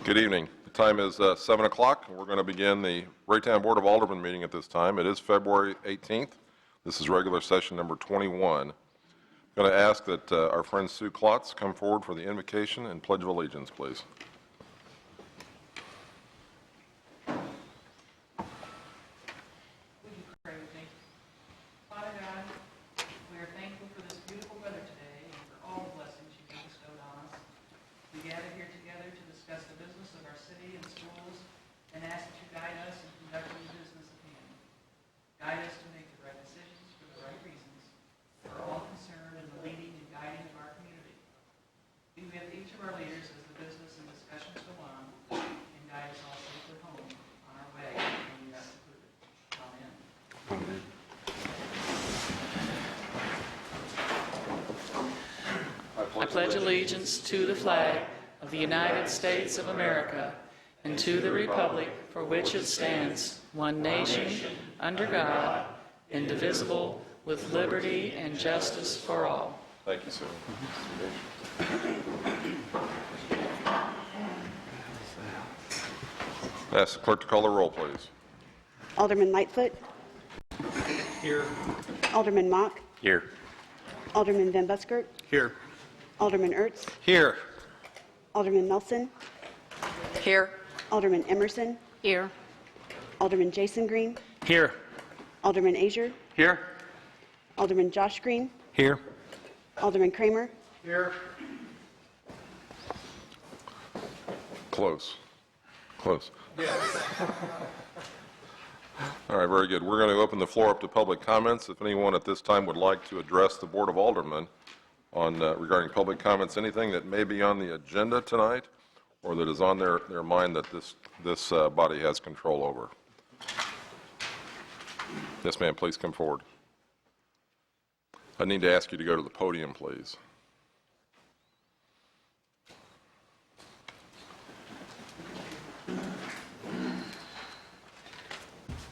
Good evening. The time is 7 o'clock, and we're going to begin the Raytown Board of Aldermen meeting at this time. It is February 18th. This is regular session number 21. I'm going to ask that our friend Sue Klotz come forward for the invocation and Pledge of Allegiance, please. Would you pray with me? Father God, we are thankful for this beautiful weather today and for all the blessings you have bestowed on us. We gather here together to discuss the business of our city and schools and ask that you guide us in conducting the business at hand. Guide us to make the right decisions for the right reasons, for all concerned in the leading and guiding of our community. Be with each of our leaders as the business and discussions go on, and guide us all safely home on our way when we are concluded. Amen. I pledge allegiance to the flag of the United States of America and to the republic for which it stands, one nation, under God, indivisible, with liberty and justice for all. Thank you, sir. Ask the clerk to call the roll, please. Alderman Lightfoot. Here. Alderman Mock. Here. Alderman Van Buskirk. Here. Alderman Ertz. Here. Alderman Nelson. Here. Alderman Emerson. Here. Alderman Jason Green. Here. Alderman Azier. Here. Alderman Josh Green. Here. Alderman Kramer. Here. Close. Close. All right, very good. We're going to open the floor up to public comments. If anyone at this time would like to address the Board of Aldermen on regarding public comments, anything that may be on the agenda tonight or that is on their mind that this body has control over. Yes, ma'am, please come forward. I need to ask you to go to the podium, please.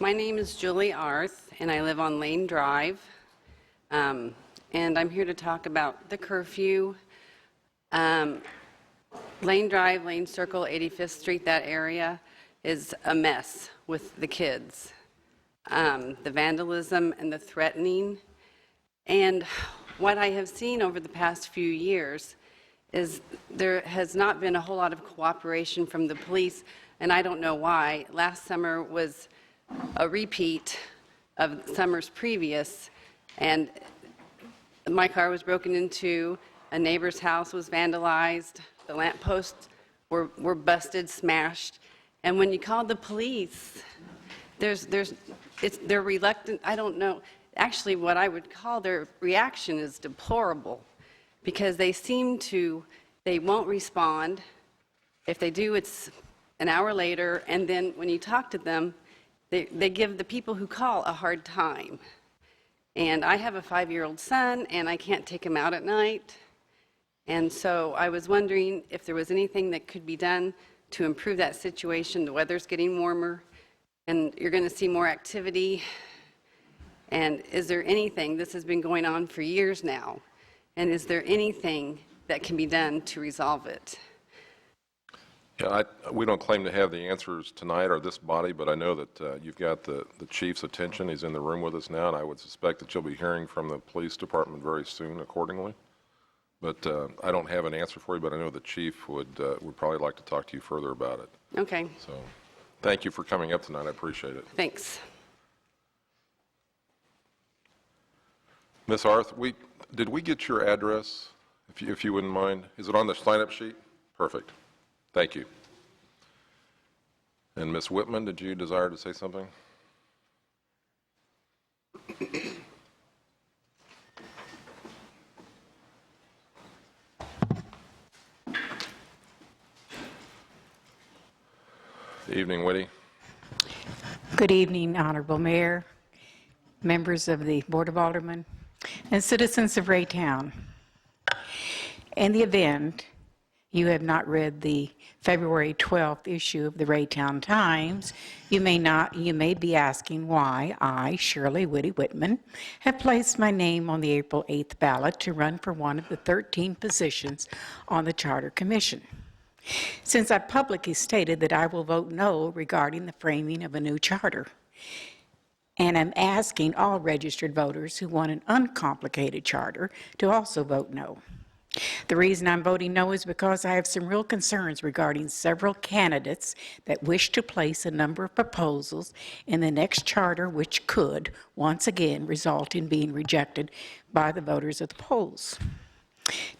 My name is Julie Arth, and I live on Lane Drive. And I'm here to talk about the curfew. Lane Drive, Lane Circle, 85th Street, that area is a mess with the kids. The vandalism and the threatening. And what I have seen over the past few years is there has not been a whole lot of cooperation from the police, and I don't know why. Last summer was a repeat of summers previous, and my car was broken into, a neighbor's house was vandalized, the lampposts were busted, smashed, and when you call the police, they're reluctant. I don't know. Actually, what I would call their reaction is deplorable, because they won't respond. If they do, it's an hour later, and then when you talk to them, they give the people who call a hard time. And I have a 5-year-old son, and I can't take him out at night. And so I was wondering if there was anything that could be done to improve that situation. The weather's getting warmer, and you're going to see more activity. And is there anything, this has been going on for years now, and is there anything that can be done to resolve it? Yeah, we don't claim to have the answers tonight or this body, but I know that you've got the chief's attention. He's in the room with us now, and I would suspect that you'll be hearing from the police department very soon accordingly. But I don't have an answer for you, but I know the chief would probably like to talk to you further about it. Okay. So thank you for coming up tonight. I appreciate it. Thanks. Ms. Arth, did we get your address, if you wouldn't mind? Is it on the sign-up sheet? Perfect. Thank you. And Ms. Whitman, did you desire to say something? Evening, Whitty. Good evening, Honorable Mayor, members of the Board of Aldermen, and citizens of Raytown. In the event you have not read the February 12th issue of the Raytown Times, you may be asking why I, Shirley Whitty Whitman, have placed my name on the April 8th ballot to run for one of the 13 positions on the Charter Commission. Since I publicly stated that I will vote no regarding the framing of a new charter, and I'm asking all registered voters who want an uncomplicated charter to also vote no. The reason I'm voting no is because I have some real concerns regarding several candidates that wish to place a number of proposals in the next charter which could, once again, result in being rejected by the voters at the polls.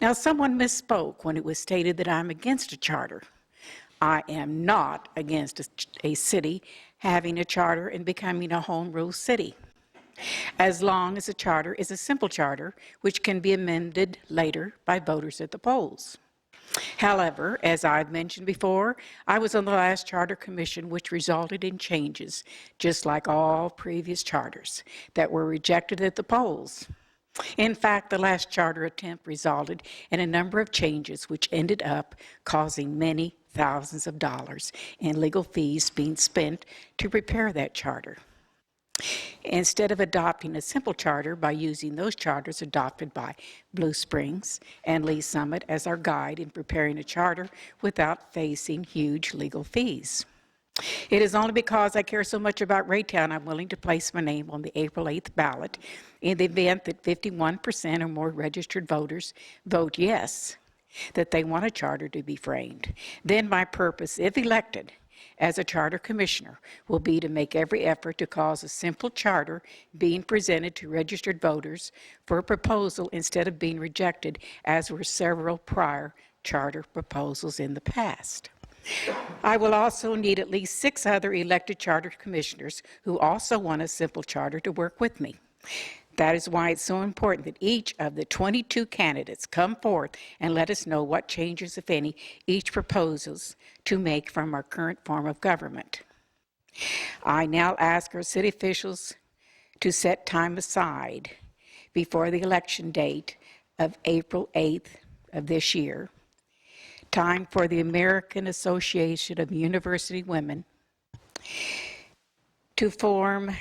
Now, someone misspoke when it was stated that I'm against a charter. I am not against a city having a charter and becoming a home rule city, as long as the charter is a simple charter which can be amended later by voters at the polls. However, as I've mentioned before, I was on the last charter commission which resulted in changes, just like all previous charters, that were rejected at the polls. In fact, the last charter attempt resulted in a number of changes which ended up causing many thousands of dollars in legal fees being spent to prepare that charter. Instead of adopting a simple charter by using those charters adopted by Blue Springs and Lee Summit as our guide in preparing a charter without facing huge legal fees. It is only because I care so much about Raytown I'm willing to place my name on the April 8th ballot in the event that 51% or more registered voters vote yes, that they want a charter to be framed. Then my purpose, if elected, as a charter commissioner will be to make every effort to cause a simple charter being presented to registered voters for a proposal instead of being rejected, as were several prior charter proposals in the past. I will also need at least 6 other elected charter commissioners who also want a simple charter to work with me. That is why it's so important that each of the 22 candidates come forth and let us know what changes, if any, each proposes to make from our current form of government. I now ask our city officials to set time aside before the election date of April 8th of this year, time for the American Association of University Women to form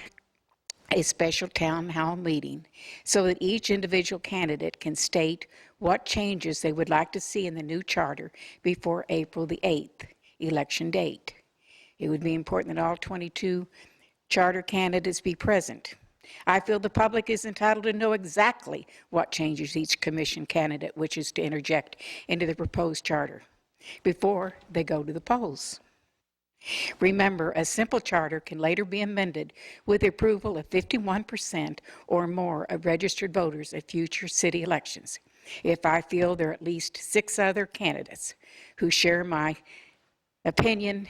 a special town hall meeting so that each individual candidate can state what changes they would like to see in the new charter before April the 8th election date. It would be important that all 22 charter candidates be present. I feel the public is entitled to know exactly what changes each commission candidate wishes to interject into the proposed charter before they go to the polls. Remember, a simple charter can later be amended with the approval of 51% or more of registered voters at future city elections. If I feel there are at least 6 other candidates who share my opinion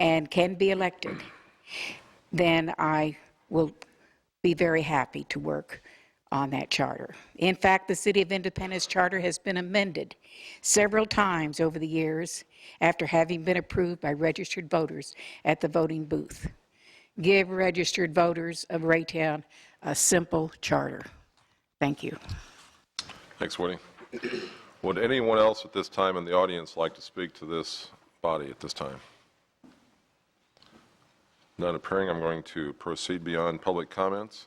and can be elected, then I will be very happy to work on that charter. In fact, the City of Independence charter has been amended several times over the years after having been approved by registered voters at the voting booth. Give registered voters of Raytown a simple charter. Thank you. Thanks, Woody. Would anyone else at this time in the audience like to speak to this body at this time? None appearing. I'm going to proceed beyond public comments.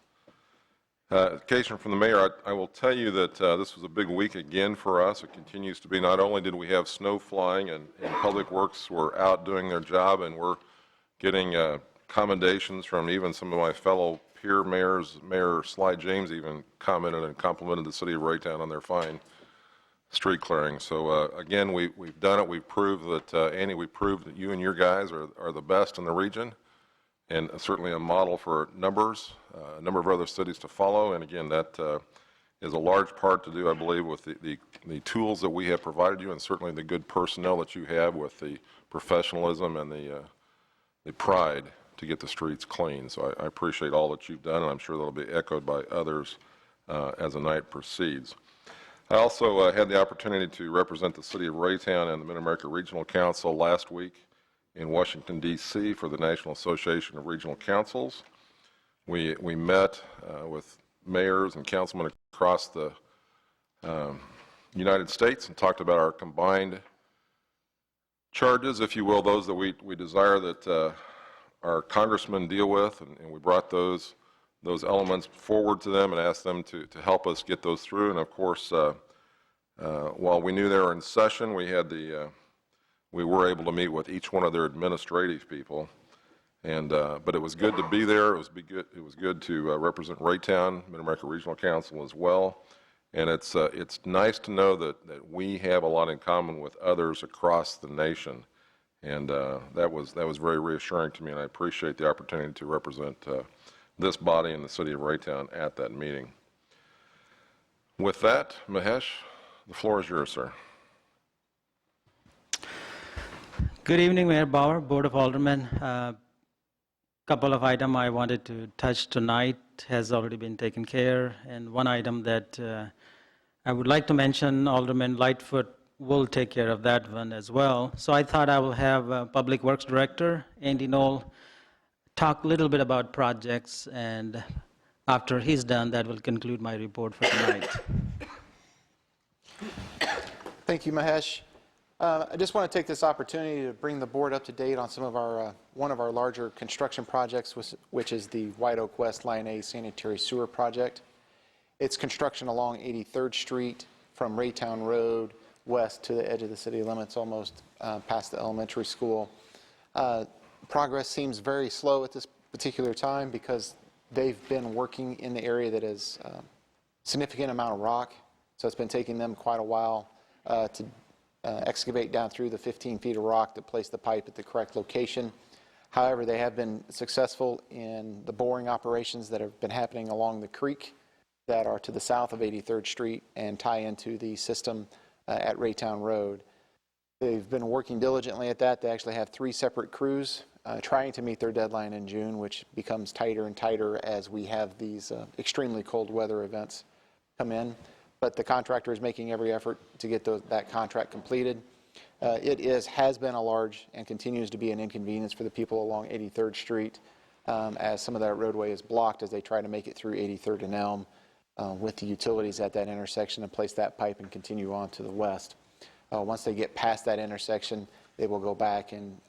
Occasion from the mayor, I will tell you that this was a big week again for us. It continues to be. Not only did we have snow flying and Public Works were out doing their job, and we're getting commendations from even some of my fellow peer mayors. Mayor Sly James even commented and complimented the city of Raytown on their fine street clearing. So again, we've done it. We've proved that, Annie, we proved that you and your guys are the best in the region, and certainly a model for a number of other cities to follow. And again, that is a large part to do, I believe, with the tools that we have provided you, and certainly the good personnel that you have with the professionalism and the pride to get the streets clean. So I appreciate all that you've done, and I'm sure that'll be echoed by others as the night proceeds. I also had the opportunity to represent the city of Raytown and the Mid-America Regional Council last week in Washington, D.C. for the National Association of Regional Councils. We met with mayors and councilmen across the United States and talked about our combined charges, if you will, those that we desire that our congressmen deal with, and we brought those elements forward to them and asked them to help us get those through. And of course, while we knew they were in session, we had the We were able to meet with each one of their administrative people, and but it was good to be there. It was good to represent Raytown, Mid-America Regional Council as well. And it's nice to know that we have a lot in common with others across the nation, and that was very reassuring to me. And I appreciate the opportunity to represent this body in the city of Raytown at that meeting. With that, Mahesh, the floor is yours, sir. Good evening, Mayor Bauer, Board of Aldermen. Couple of items I wanted to touch tonight has already been taken care, and one item that I would like to mention, Alderman Lightfoot will take care of that one as well. So I thought I will have Public Works Director Andy Knoll talk a little bit about projects, and after he's done, that will conclude my report for tonight. Thank you, Mahesh. I just want to take this opportunity to bring the board up to date on some of our one of our larger construction projects, which is the White Oak West Line A Sanitary Sewer Project. It's construction along 83rd Street from Raytown Road west to the edge of the city limits, almost past the elementary school. Progress seems very slow at this particular time because they've been working in the area that is significant amount of rock, so it's been taking them quite a while to excavate down through the 15 feet of rock to place the pipe at the correct location. However, they have been successful in the boring operations that have been happening along the creek that are to the south of 83rd Street and tie into the system at Raytown Road. They've been working diligently at that. They actually have 3 separate crews trying to meet their deadline in June, which becomes tighter and tighter as we have these extremely cold weather events come in. But the contractor is making every effort to get that contract completed. It has been a large and continues to be an inconvenience for the people along 83rd Street as some of that roadway is blocked as they try to make it through 83rd and Elm with the utilities at that intersection and place that pipe and continue on to the west. Once they get past that intersection, they will go back and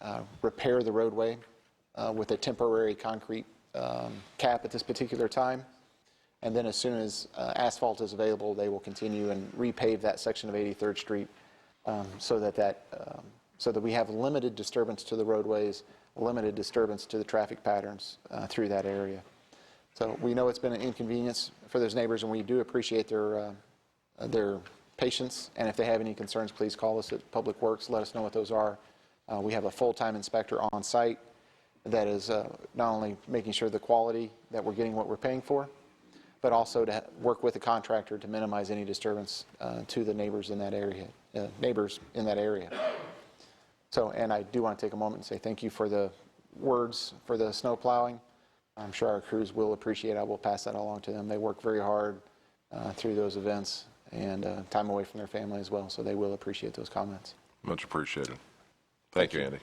repair the roadway with a temporary concrete cap at this particular time. And then as soon as asphalt is available, they will continue and repave that section of 83rd Street so that we have limited disturbance to the roadways, limited disturbance to the traffic patterns through that area. So we know it's been an inconvenience for those neighbors, and we do appreciate their patience. And if they have any concerns, please call us at Public Works. Let us know what those are. We have a full-time inspector on site that is not only making sure the quality that we're getting what we're paying for, but also to work with the contractor to minimize any disturbance to the neighbors in that area. So, and I do want to take a moment and say thank you for the words for the snow plowing. I'm sure our crews will appreciate it. I will pass that along to them. They work very hard through those events and time away from their family as well, so they will appreciate those comments. Much appreciated. Thank you, Andy.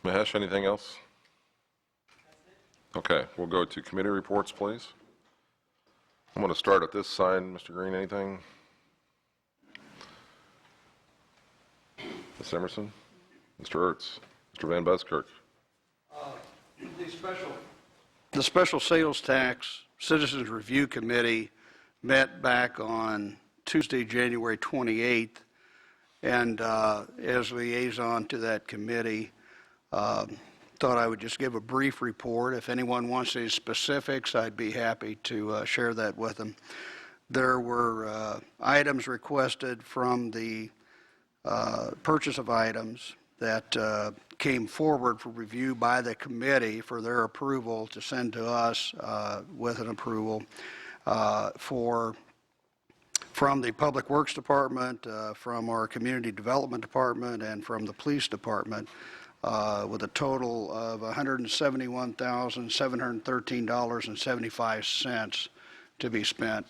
Mahesh, anything else? Okay, we'll go to committee reports, please. I'm going to start at this side. Mr. Green, anything? Ms. Emerson? Mr. Ertz? Mr. Van Buskirk? The Special Sales Tax Citizens Review Committee met back on Tuesday, January 28th, and as liaison to that committee, thought I would just give a brief report. If anyone wants any specifics, I'd be happy to share that with them. There were items requested from the purchase of items that came forward for review by the committee for their approval to send to us with an approval from the Public Works Department, from our Community Development Department, and from the Police Department, with a total of $171,713.75 to be spent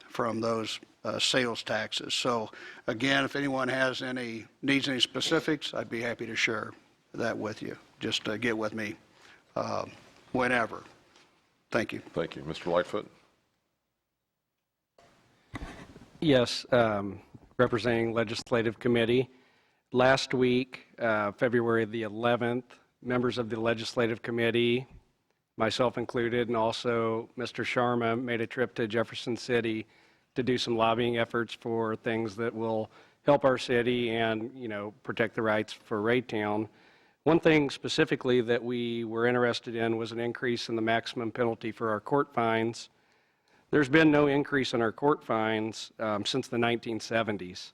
from those sales taxes. So again, if anyone needs any specifics, I'd be happy to share that with you. Just get with me whenever. Thank you. Thank you. Mr. Lightfoot? Yes, representing Legislative Committee. Last week, February the 11th, members of the Legislative Committee, myself included, and also Mr. Sharma, made a trip to Jefferson City to do some lobbying efforts for things that will help our city and, protect the rights for Raytown. One thing specifically that we were interested in was an increase in the maximum penalty for our court fines. There's been no increase in our court fines since the 1970s.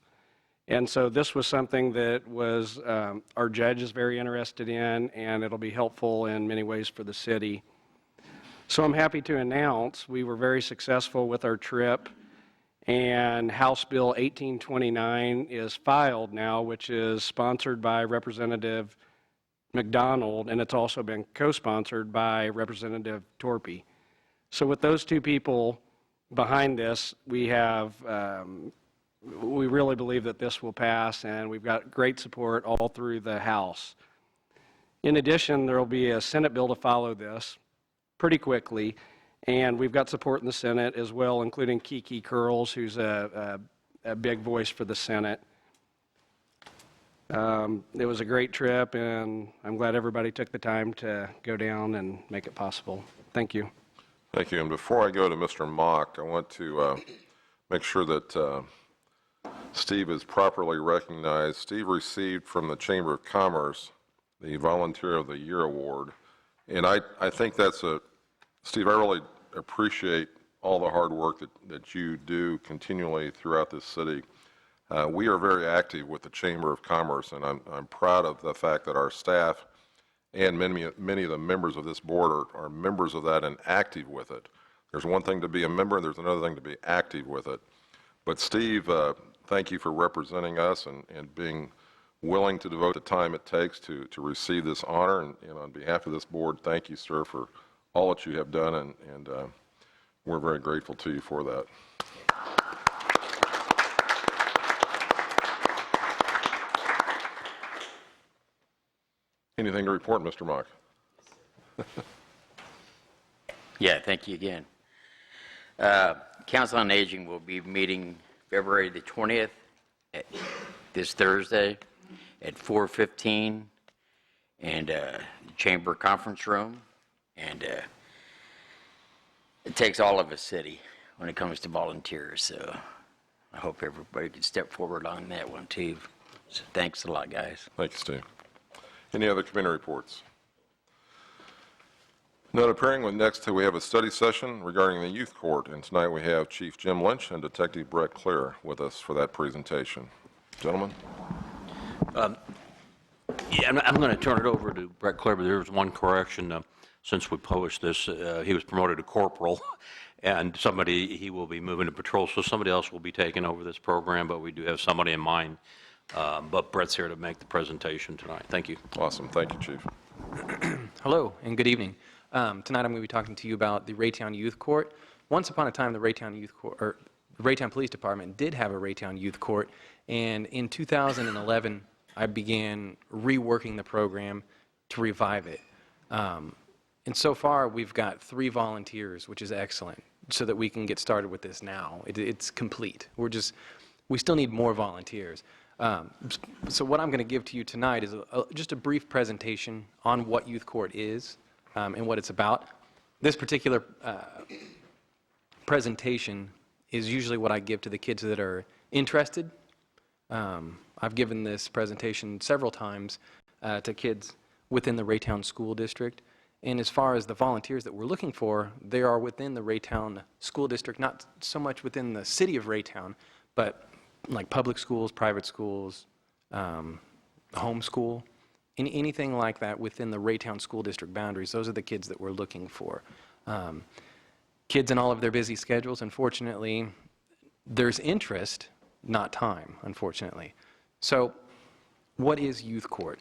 And so this was something that was our judge is very interested in, and it'll be helpful in many ways for the city. So I'm happy to announce we were very successful with our trip, and House Bill 1829 is filed now, which is sponsored by Representative McDonald, and it's also been co-sponsored by Representative Torpy. So with those two people behind this, we really believe that this will pass, and we've got great support all through the House. In addition, there will be a Senate bill to follow this pretty quickly, and we've got support in the Senate as well, including Kiki Curls, who's a big voice for the Senate. It was a great trip, and I'm glad everybody took the time to go down and make it possible. Thank you. Thank you. And before I go to Mr. Mock, I want to make sure that Steve is properly recognized. Steve received from the Chamber of Commerce the Volunteer of the Year Award. And I think that's Steve, I really appreciate all the hard work that you do continually throughout this city. We are very active with the Chamber of Commerce, and I'm proud of the fact that our staff and many of the members of this board are members of that and active with it. There's one thing to be a member, and there's another thing to be active with it. But Steve, thank you for representing us and being willing to devote the time it takes to receive this honor. And on behalf of this board, thank you, sir, for all that you have done, and we're very grateful to you for that. Anything to report, Mr. Mock? Yeah, thank you again. Council on Aging will be meeting February the 20th, this Thursday, at 4:15 in Chamber Conference Room. And it takes all of a city when it comes to volunteers, so I hope everybody can step forward on that one too. So thanks a lot, guys. Thank you, Steve. Any other committee reports? Not appearing. Next, we have a study session regarding the youth court, and tonight we have Chief Jim Lynch and Detective Brett Clear with us for that presentation. Gentlemen? Yeah, I'm going to turn it over to Brett Clear, but there's one correction. Since we published this, he was promoted to corporal, and he will be moving to patrol, so somebody else will be taking over this program, but we do have somebody in mind. But Brett's here to make the presentation tonight. Thank you. Awesome. Thank you, Chief. Hello, and good evening. Tonight I'm going to be talking to you about the Raytown Youth Court. Once upon a time, the Raytown Police Department did have a Raytown Youth Court, and in 2011, I began reworking the program to revive it. And so far, we've got 3 volunteers, which is excellent, so that we can get started with this now. It's complete. We still need more volunteers. So what I'm going to give to you tonight is just a brief presentation on what youth court is and what it's about. This particular presentation is usually what I give to the kids that are interested. I've given this presentation several times to kids within the Raytown School District. And as far as the volunteers that we're looking for, they are within the Raytown School District, not so much within the city of Raytown, but like public schools, private schools, homeschool, anything like that within the Raytown School District boundaries. Those are the kids that we're looking for. Kids in all of their busy schedules, unfortunately, there's interest, not time, unfortunately. So what is youth court?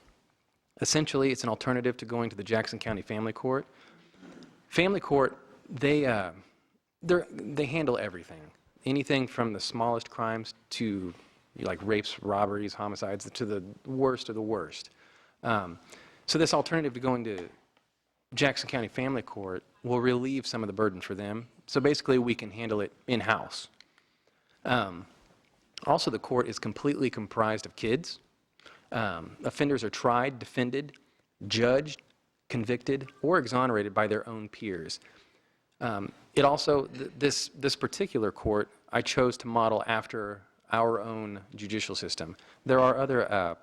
Essentially, it's an alternative to going to the Jackson County Family Court. Family court, they handle everything. Anything from the smallest crimes to like rapes, robberies, homicides, to the worst of the worst. So this alternative to going to Jackson County Family Court will relieve some of the burden for them. So basically, we can handle it in-house. Also, the court is completely comprised of kids. Offenders are tried, defended, judged, convicted, or exonerated by their own peers. It also, this particular court I chose to model after our own judicial system. There are other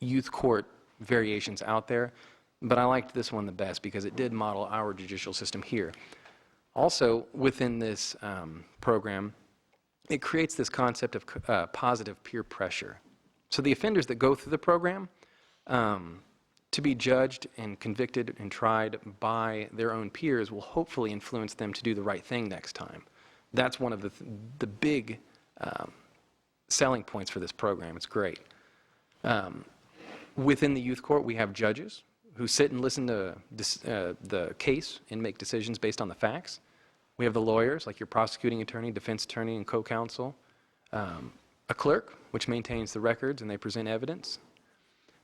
youth court variations out there, but I liked this one the best because it did model our judicial system here. Also, within this program, it creates this concept of positive peer pressure. So the offenders that go through the program, to be judged and convicted and tried by their own peers will hopefully influence them to do the right thing next time. That's one of the big selling points for this program. It's great. Within the youth court, we have judges who sit and listen to the case and make decisions based on the facts. We have the lawyers, like your prosecuting attorney, defense attorney, and co-counsel. A clerk, which maintains the records and they present evidence.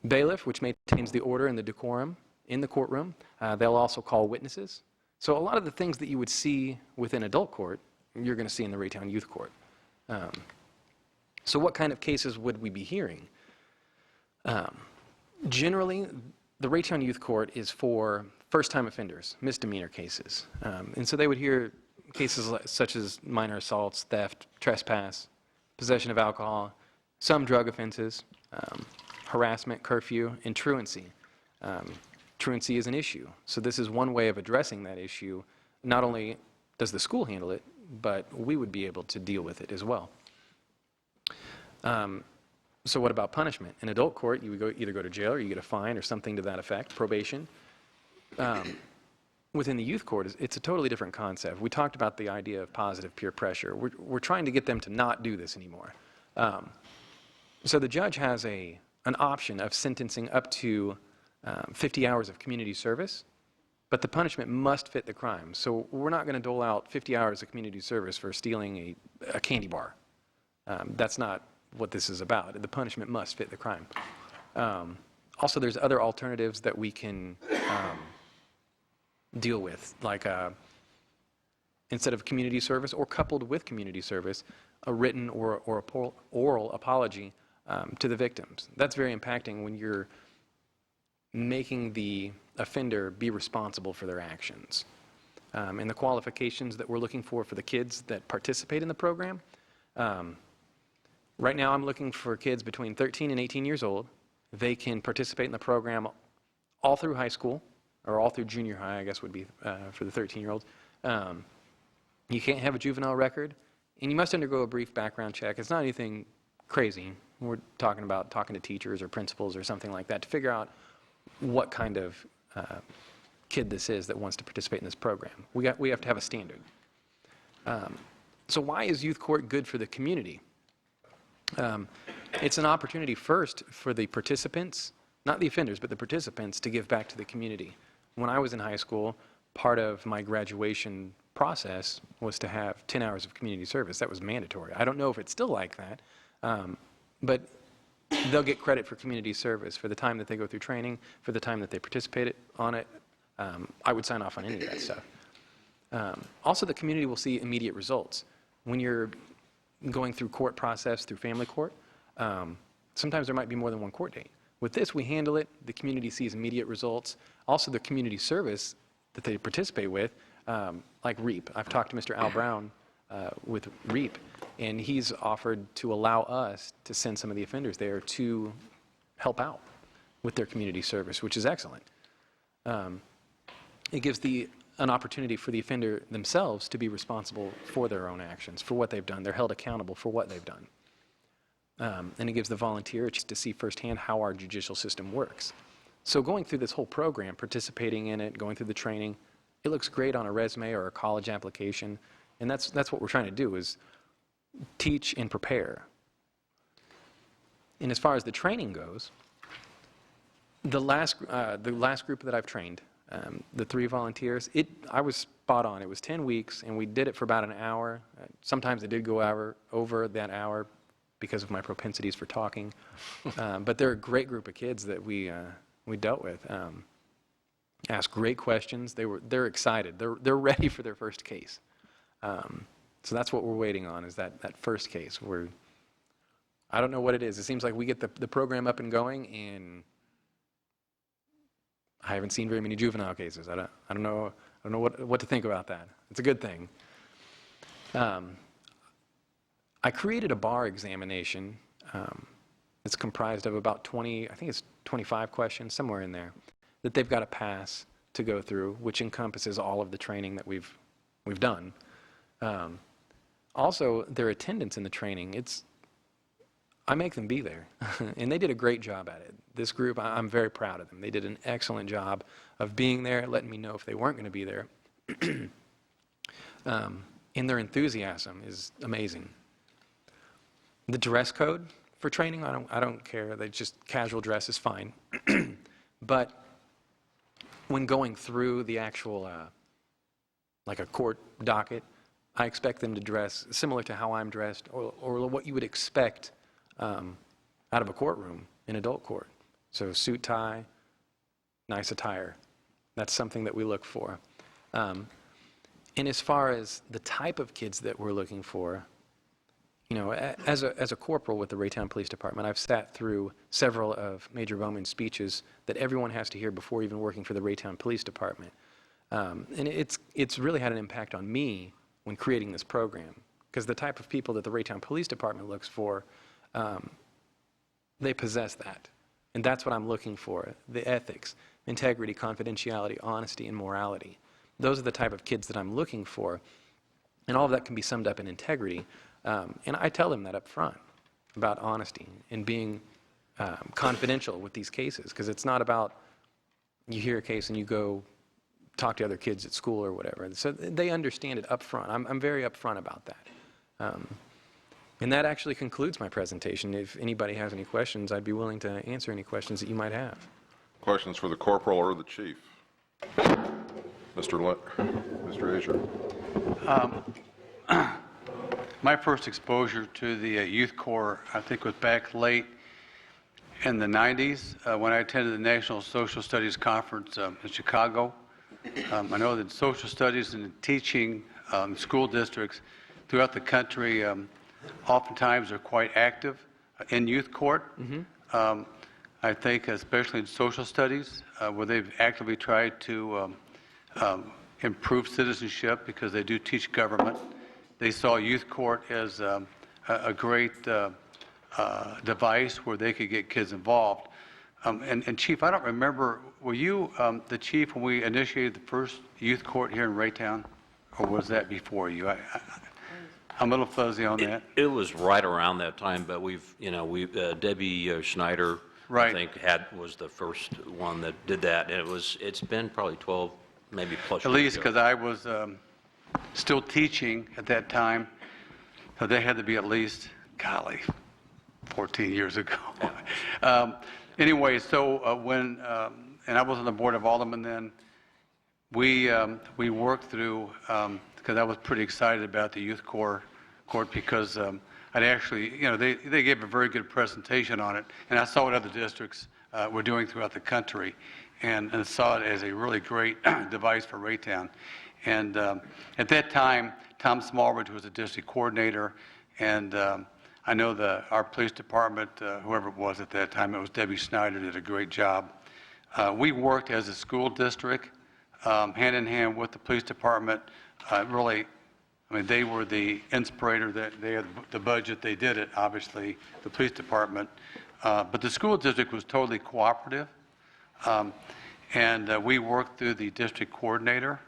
Bailiff, which maintains the order and the decorum in the courtroom. They'll also call witnesses. So a lot of the things that you would see within adult court, you're going to see in the Raytown Youth Court. So what kind of cases would we be hearing? Generally, the Raytown Youth Court is for first-time offenders, misdemeanor cases. And so they would hear cases such as minor assaults, theft, trespass, possession of alcohol, some drug offenses, harassment, curfew, and truancy. Truancy is an issue. So this is one way of addressing that issue. Not only does the school handle it, but we would be able to deal with it as well. So what about punishment? In adult court, you would either go to jail or you get a fine or something to that effect, probation. Within the youth court, it's a totally different concept. We talked about the idea of positive peer pressure. We're trying to get them to not do this anymore. So the judge has an option of sentencing up to 50 hours of community service, but the punishment must fit the crime. So we're not going to dole out 50 hours of community service for stealing a candy bar. That's not what this is about. The punishment must fit the crime. Also, there's other alternatives that we can deal with, like instead of community service or coupled with community service, a written or oral apology to the victims. That's very impacting when you're making the offender be responsible for their actions. And the qualifications that we're looking for the kids that participate in the program, right now I'm looking for kids between 13 and 18 years old. They can participate in the program all through high school, or all through junior high, I guess would be for the 13-year-olds. You can't have a juvenile record, and you must undergo a brief background check. It's not anything crazy. We're talking about talking to teachers or principals or something like that to figure out what kind of kid this is that wants to participate in this program. We have to have a standard. So why is youth court good for the community? It's an opportunity first for the participants, not the offenders, but the participants, to give back to the community. When I was in high school, part of my graduation process was to have 10 hours of community service. That was mandatory. I don't know if it's still like that, but they'll get credit for community service for the time that they go through training, for the time that they participated on it. I would sign off on any of that stuff. Also, the community will see immediate results. When you're going through court process, through family court, sometimes there might be more than one court date. With this, we handle it. The community sees immediate results. Also, the community service that they participate with, like REAP. I've talked to Mr. Al Brown with REAP, and he's offered to allow us to send some of the offenders there to help out with their community service, which is excellent. It gives an opportunity for the offender themselves to be responsible for their own actions, for what they've done. They're held accountable for what they've done. And it gives the volunteer a chance to see firsthand how our judicial system works. So going through this whole program, participating in it, going through the training, it looks great on a resume or a college application. And that's what we're trying to do, is teach and prepare. And as far as the training goes, the last group that I've trained, the 3 volunteers, I was spot on. It was 10 weeks, and we did it for about an hour. Sometimes it did go over that hour because of my propensities for talking. But they're a great group of kids that we dealt with. Asked great questions. They're excited. They're ready for their first case. So that's what we're waiting on, is that first case. I don't know what it is. It seems like we get the program up and going, and I haven't seen very many juvenile cases. I don't know what to think about that. It's a good thing. I created a bar examination. It's comprised of about 20, I think it's 25 questions, somewhere in there, that they've got to pass to go through, which encompasses all of the training that we've done. Also, their attendance in the training, I make them be there, and they did a great job at it. This group, I'm very proud of them. They did an excellent job of being there, letting me know if they weren't going to be there. And their enthusiasm is amazing. The dress code for training, I don't care. They just casual dress is fine. But when going through the actual, like a court docket, I expect them to dress similar to how I'm dressed, or what you would expect out of a courtroom in adult court. So suit, tie, nice attire. That's something that we look for. And as far as the type of kids that we're looking for, you know, as a corporal with the Raytown Police Department, I've sat through several of Major Bowman's speeches that everyone has to hear before even working for the Raytown Police Department. And it's really had an impact on me when creating this program, because the type of people that the Raytown Police Department looks for, they possess that. And that's what I'm looking for, the ethics, integrity, confidentiality, honesty, and morality. Those are the type of kids that I'm looking for. And all of that can be summed up in integrity. And I tell them that up front about honesty and being confidential with these cases, because it's not about you hear a case and you go talk to other kids at school or whatever. So they understand it up front. I'm very upfront about that. And that actually concludes my presentation. If anybody has any questions, I'd be willing to answer any questions that you might have. Questions for the corporal or the chief? Mr. Azure. My first exposure to the Youth Corps, I think, was back late in the 90s when I attended the National Social Studies Conference in Chicago. I know that social studies and teaching school districts throughout the country oftentimes are quite active in youth court. Mm-hmm. I think especially in social studies where they've actively tried to improve citizenship because they do teach government. They saw youth court as a great device where they could get kids involved. And Chief, I don't remember, were you the chief when we initiated the first youth court here in Raytown, or was that before you? I'm a little fuzzy on that. It was right around that time, but Debbie Schneider, Right. I think, was the first one that did that. And it's been probably 12, maybe plus. At least because I was still teaching at that time, so they had to be at least, golly, 14 years ago. Anyway, so when, and I was on the Board of Aldermen then, we worked through, because I was pretty excited about the youth court because I'd actually, they gave a very good presentation on it, and I saw what other districts were doing throughout the country, and saw it as a really great device for Raytown. And at that time, Tom Smallridge was the district coordinator, and I know our police department, whoever it was at that time, it was Debbie Schneider, did a great job. We worked as a school district, hand in hand with the police department. Really, I mean, they were the inspirator. That they had the budget. They did it, obviously, the police department. But the school district was totally cooperative. And we worked through the district coordinator.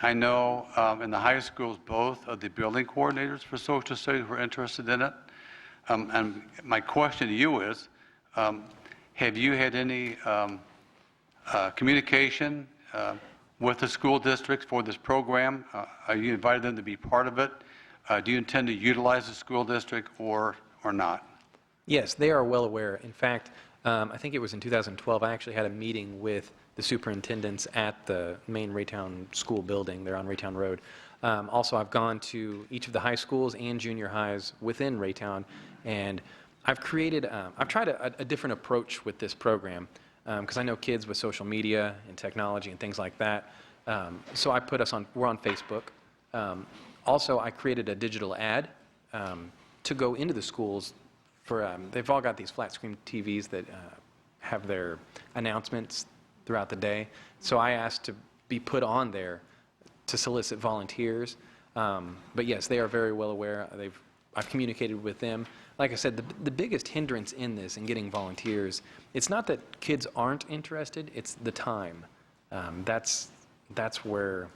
I know in the high schools, both of the building coordinators for social studies were interested in it. And my question to you is, have you had any communication with the school districts for this program? Are you invited them to be part of it? Do you intend to utilize the school district or not? Yes, they are well aware. In fact, I think it was in 2012, I actually had a meeting with the superintendents at the main Raytown school building there on Raytown Road. Also, I've gone to each of the high schools and junior highs within Raytown, and I've tried a different approach with this program, because I know kids with social media and technology and things like that. So I put we're on Facebook. Also, I created a digital ad to go into the schools for, they've all got these flat screen TVs that have their announcements throughout the day. So I asked to be put on there to solicit volunteers. But yes, they are very well aware. I've communicated with them. Like I said, the biggest hindrance in this and getting volunteers, it's not that kids aren't interested, it's the time. That's where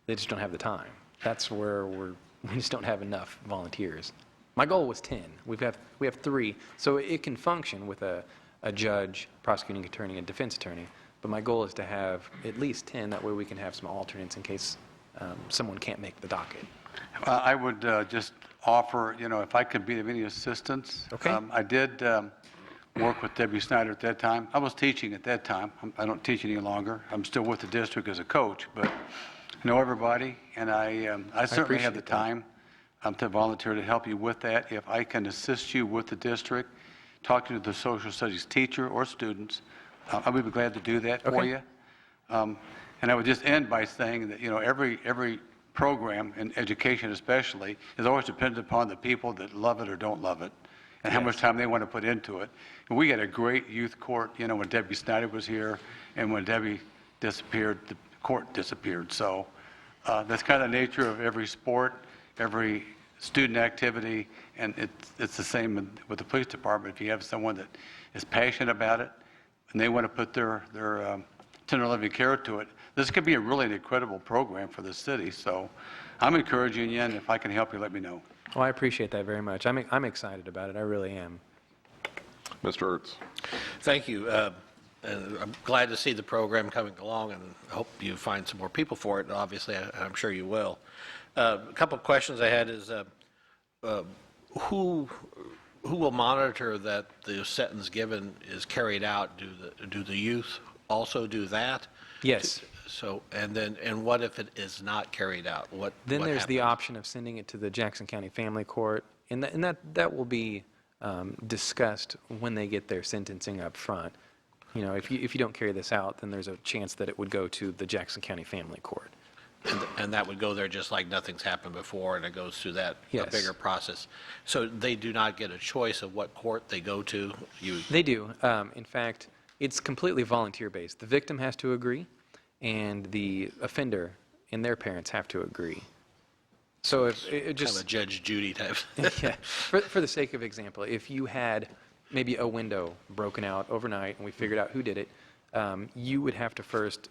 they just don't have the time. That's where we just don't have enough volunteers. My goal was 10. We have 3, so it can function with a judge, prosecuting attorney, and defense attorney. But my goal is to have at least 10. That way we can have some alternates in case someone can't make the docket. I would just offer, if I could be of any assistance. Okay. I did work with Debbie Snyder at that time. I was teaching at that time. I don't teach any longer. I'm still with the district as a coach, but I know everybody, and I certainly have the time to volunteer to help you with that. If I can assist you with the district, talking to the social studies teacher or students, I would be glad to do that for you. And I would just end by saying that, every program, in education especially, is always dependent upon the people that love it or don't love it, and how much time they want to put into it. And we had a great youth court, when Debbie Snyder was here, and when Debbie disappeared, the court disappeared. So that's kind of the nature of every sport, every student activity, and it's the same with the police department. If you have someone that is passionate about it, and they want to put their tender loving care to it, this could be a really incredible program for the city. So I'm encouraging you, and if I can help you, let me know. Well, I appreciate that very much. I'm excited about it. I really am. Mr. Ertz. Thank you. And I'm glad to see the program coming along, and I hope you find some more people for it. And obviously, I'm sure you will. A couple of questions I had is, who will monitor that the sentence given is carried out? Do the youth also do that? Yes. So, and what if it is not carried out? Then what there's the happens? option of sending it to the Jackson County Family Court, and that will be discussed when they get their sentencing up front. If you don't carry this out, then there's a chance that it would go to the Jackson County Family Court. And that would go there just like nothing's happened before, and it goes through that a Yes. bigger process. So they do not get a choice of what court they go to? They do. In fact, it's completely volunteer-based. The victim has to agree, and the offender and their parents have to agree. So if it just kind of a Judge Judy type. yeah. For the sake of example, if you had maybe a window broken out overnight and we figured out who did it, you would have to first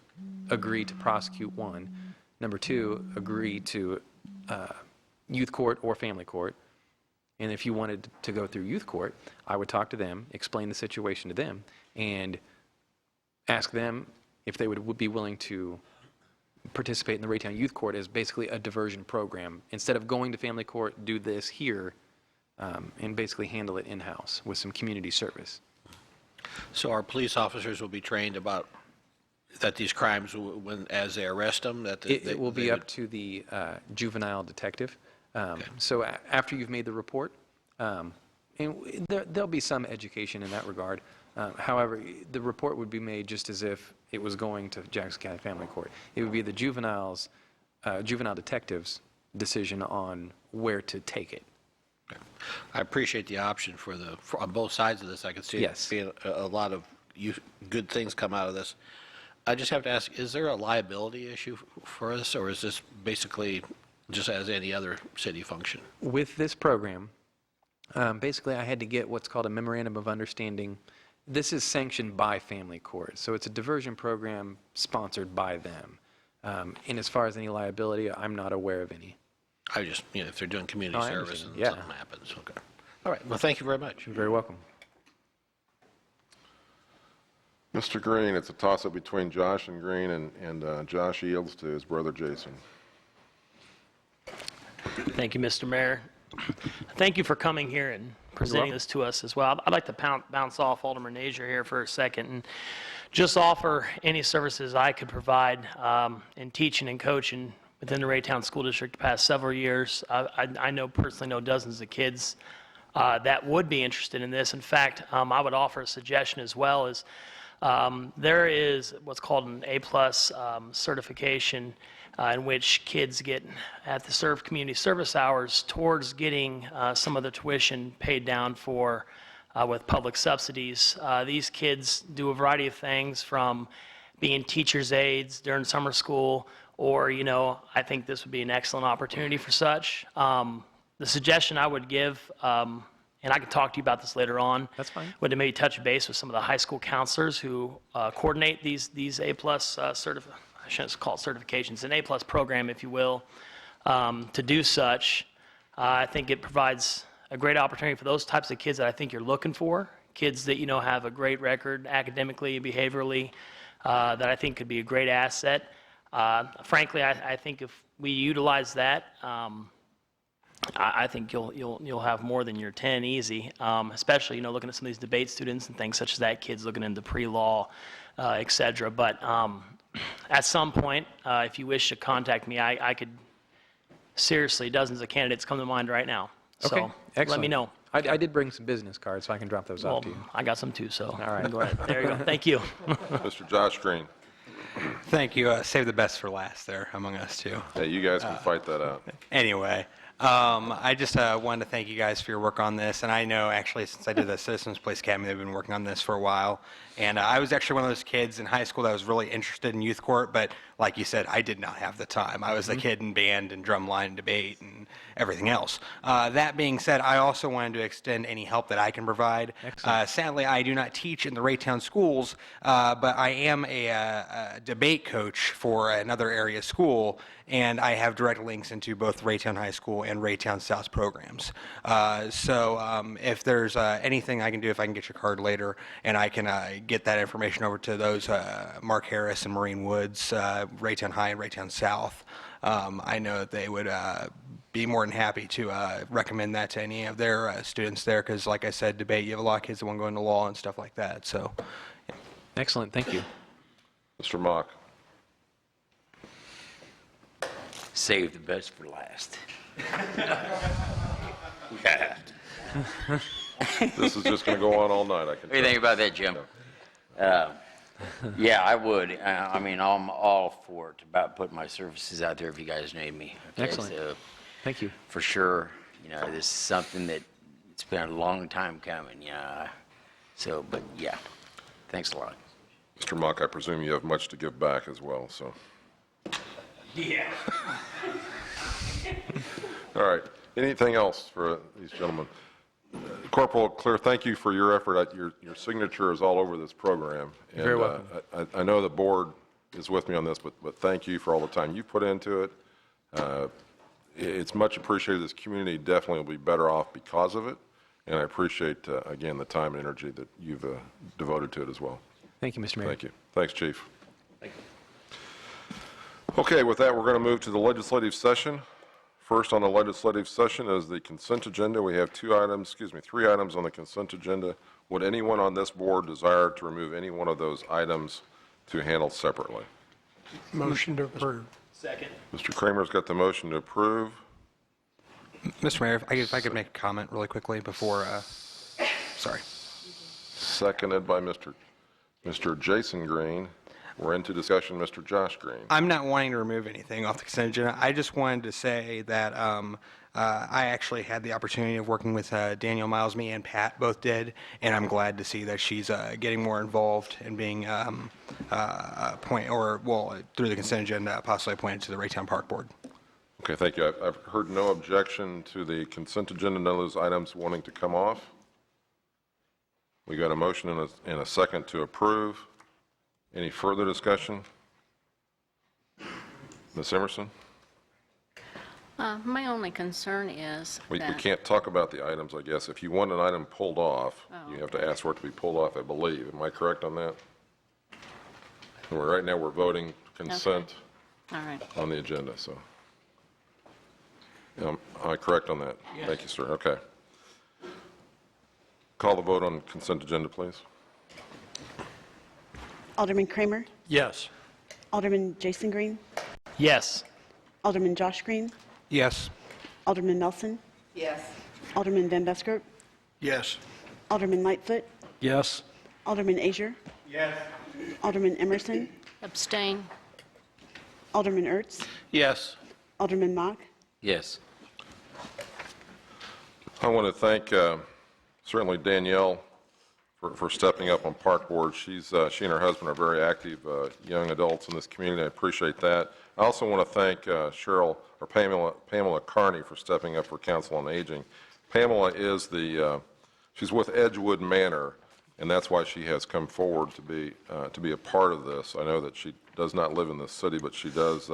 agree to prosecute one. Number 2, agree to youth court or family court. And if you wanted to go through youth court, I would talk to them, explain the situation to them, and ask them if they would be willing to participate in the Raytown Youth Court as basically a diversion program. Instead of going to family court, do this here and basically handle it in-house with some community service. So our police officers will be trained about that these crimes, as they arrest them, It will be up to the juvenile detective. So after you've made the report, and there'll be some education in that regard. However, the report would be made just as if it was going to Jackson County Family Court. It would be the juvenile detective's decision on where to take it. I appreciate the option on both sides of this. I can see Yes. being a lot of good things come out of this. I just have to ask, is there a liability issue for us, or is this basically just as any other city function? With this program, basically I had to get what's called a memorandum of understanding. This is sanctioned by family court, so it's a diversion program sponsored by them. And as far as any liability, I'm not aware of any. I just, if they're doing community I service understand. and Yeah. something happens. Okay. All right. Well, thank you very much. You're very welcome. Mr. Green, it's a toss-up between Josh and Green, and Josh yields to his brother Jason. Thank you, Mr. Mayor. Thank you for coming here and presenting this to us as well. I'd like to bounce off Alderman Azier here for a second and just offer any services I could provide in teaching and coaching within the Raytown School District the past several years. I personally know dozens of kids that would be interested in this. In fact, I would offer a suggestion as well is there is what's called an A+ certification in which kids have to serve community service hours towards getting some of the tuition paid down for with public subsidies. These kids do a variety of things from being teachers' aides during summer school, or, I think this would be an excellent opportunity for such. the suggestion I would give, and I can talk to you about this later on. That's fine. Would to maybe touch base with some of the high school counselors who coordinate these A-plus I shouldn't call it certifications, an A-plus program, if you will, to do such. I think it provides a great opportunity for those types of kids that I think you're looking for, kids that, have a great record academically, behaviorally, that I think could be a great asset. Frankly, I think if we utilize that, I think you'll have more than your 10 easy, especially, looking at some of these debate students and things such as that, kids looking into pre-law, et cetera. But at some point, if you wish to contact me, I could, seriously, dozens of candidates come to mind right now. Okay, So excellent. let me know. I did bring some business cards, so I can drop those Well, off to you. I got some too, so. All right. Go ahead. There you go. Thank you. Mr. Josh Green. Thank you. Save the best for last there among us two. Hey, you guys can fight that out. Anyway, I just wanted to thank you guys for your work on this. And I know actually since I did the Citizens Police Academy, they've been working on this for a while. And I was actually one of those kids in high school that was really interested in youth court, but like you said, I did not have the time. I was the kid in band and drumline and debate and everything else. That being said, I also wanted to extend any help that I can provide. Sadly, I do not teach in the Raytown schools, but I am a debate coach for another area school, and I have direct links into both Raytown High School and Raytown South programs. So if there's anything I can do, if I can get your card later, and I can get that information over to those Mark Harris and Maureen Woods, Raytown High and Raytown South, I know that they would be more than happy to recommend that to any of their students there, because like I said, debate, you have a lot of kids that want to go into law and stuff like that. So, yeah. Excellent, thank you. Mr. Mock. Save the best for last. Yeah. This is just going to go on all night, I can What do you think about that, Jim? Yeah, I would. I mean, I'm all for it, about putting my services out there if you guys need me. Okay, Excellent. so Thank you. for sure, this is something that it's been a long time coming, So, but yeah, thanks a lot. Mr. Mock, I presume you have much to give back as well, so. Yeah. All right. Anything else for these gentlemen? Corporal Clear, thank you for your effort. Your signature is all over this program. You're very welcome. I know the board is with me on this, but thank you for all the time you put into it. It's much appreciated. This community definitely will be better off because of it, and I appreciate, again, the time and energy that you've devoted to it as well. Thank you, Mr. Mayor. Thank you. Thanks, Chief. Thank you. Okay, with that, we're going to move to the legislative session. First on the legislative session is the consent agenda. We have three items on the consent agenda. Would anyone on this board desire to remove any one of those items to handle separately? Motion to approve. Second. Mr. Kramer's got the motion to approve. Mr. Mayor, if I could make a comment really quickly before, sorry. Seconded by Mr. Jason Green. We're into discussion, Mr. Josh Green. I'm not wanting to remove anything off the consent agenda. I just wanted to say that I actually had the opportunity of working with Danielle Miles, me and Pat both did, and I'm glad to see that she's getting more involved and being through the consent agenda, possibly appointed to the Raytown Park Board. Okay, thank you. I've heard no objection to the consent agenda, none of those items wanting to come off. We got a motion and a second to approve. Any further discussion? Ms. Emerson? My only concern is We that... can't talk about the items, I guess. If you want an item pulled off, you have to ask for it to be pulled off, I believe. Am I correct on that? Right now, we're voting consent All right. on the agenda, so. Am I correct on that? Yes. Thank you, sir. Okay. Call the vote on consent agenda, please. Alderman Kramer? Yes. Alderman Jason Green? Yes. Alderman Josh Green? Yes. Alderman Nelson? Yes. Alderman Van Buskirk? Yes. Alderman Lightfoot? Yes. Alderman Azier? Yes. Alderman Emerson? Abstain. Alderman Ertz? Yes. Alderman Mock? Yes. I want to thank certainly Danielle for stepping up on Park Board. She and her husband are very active young adults in this community. I appreciate that. I also want to thank Pamela Carney for stepping up for Council on Aging. Pamela is she's with Edgewood Manor, and that's why she has come forward to be a part of this. I know that she does not live in this city, but she does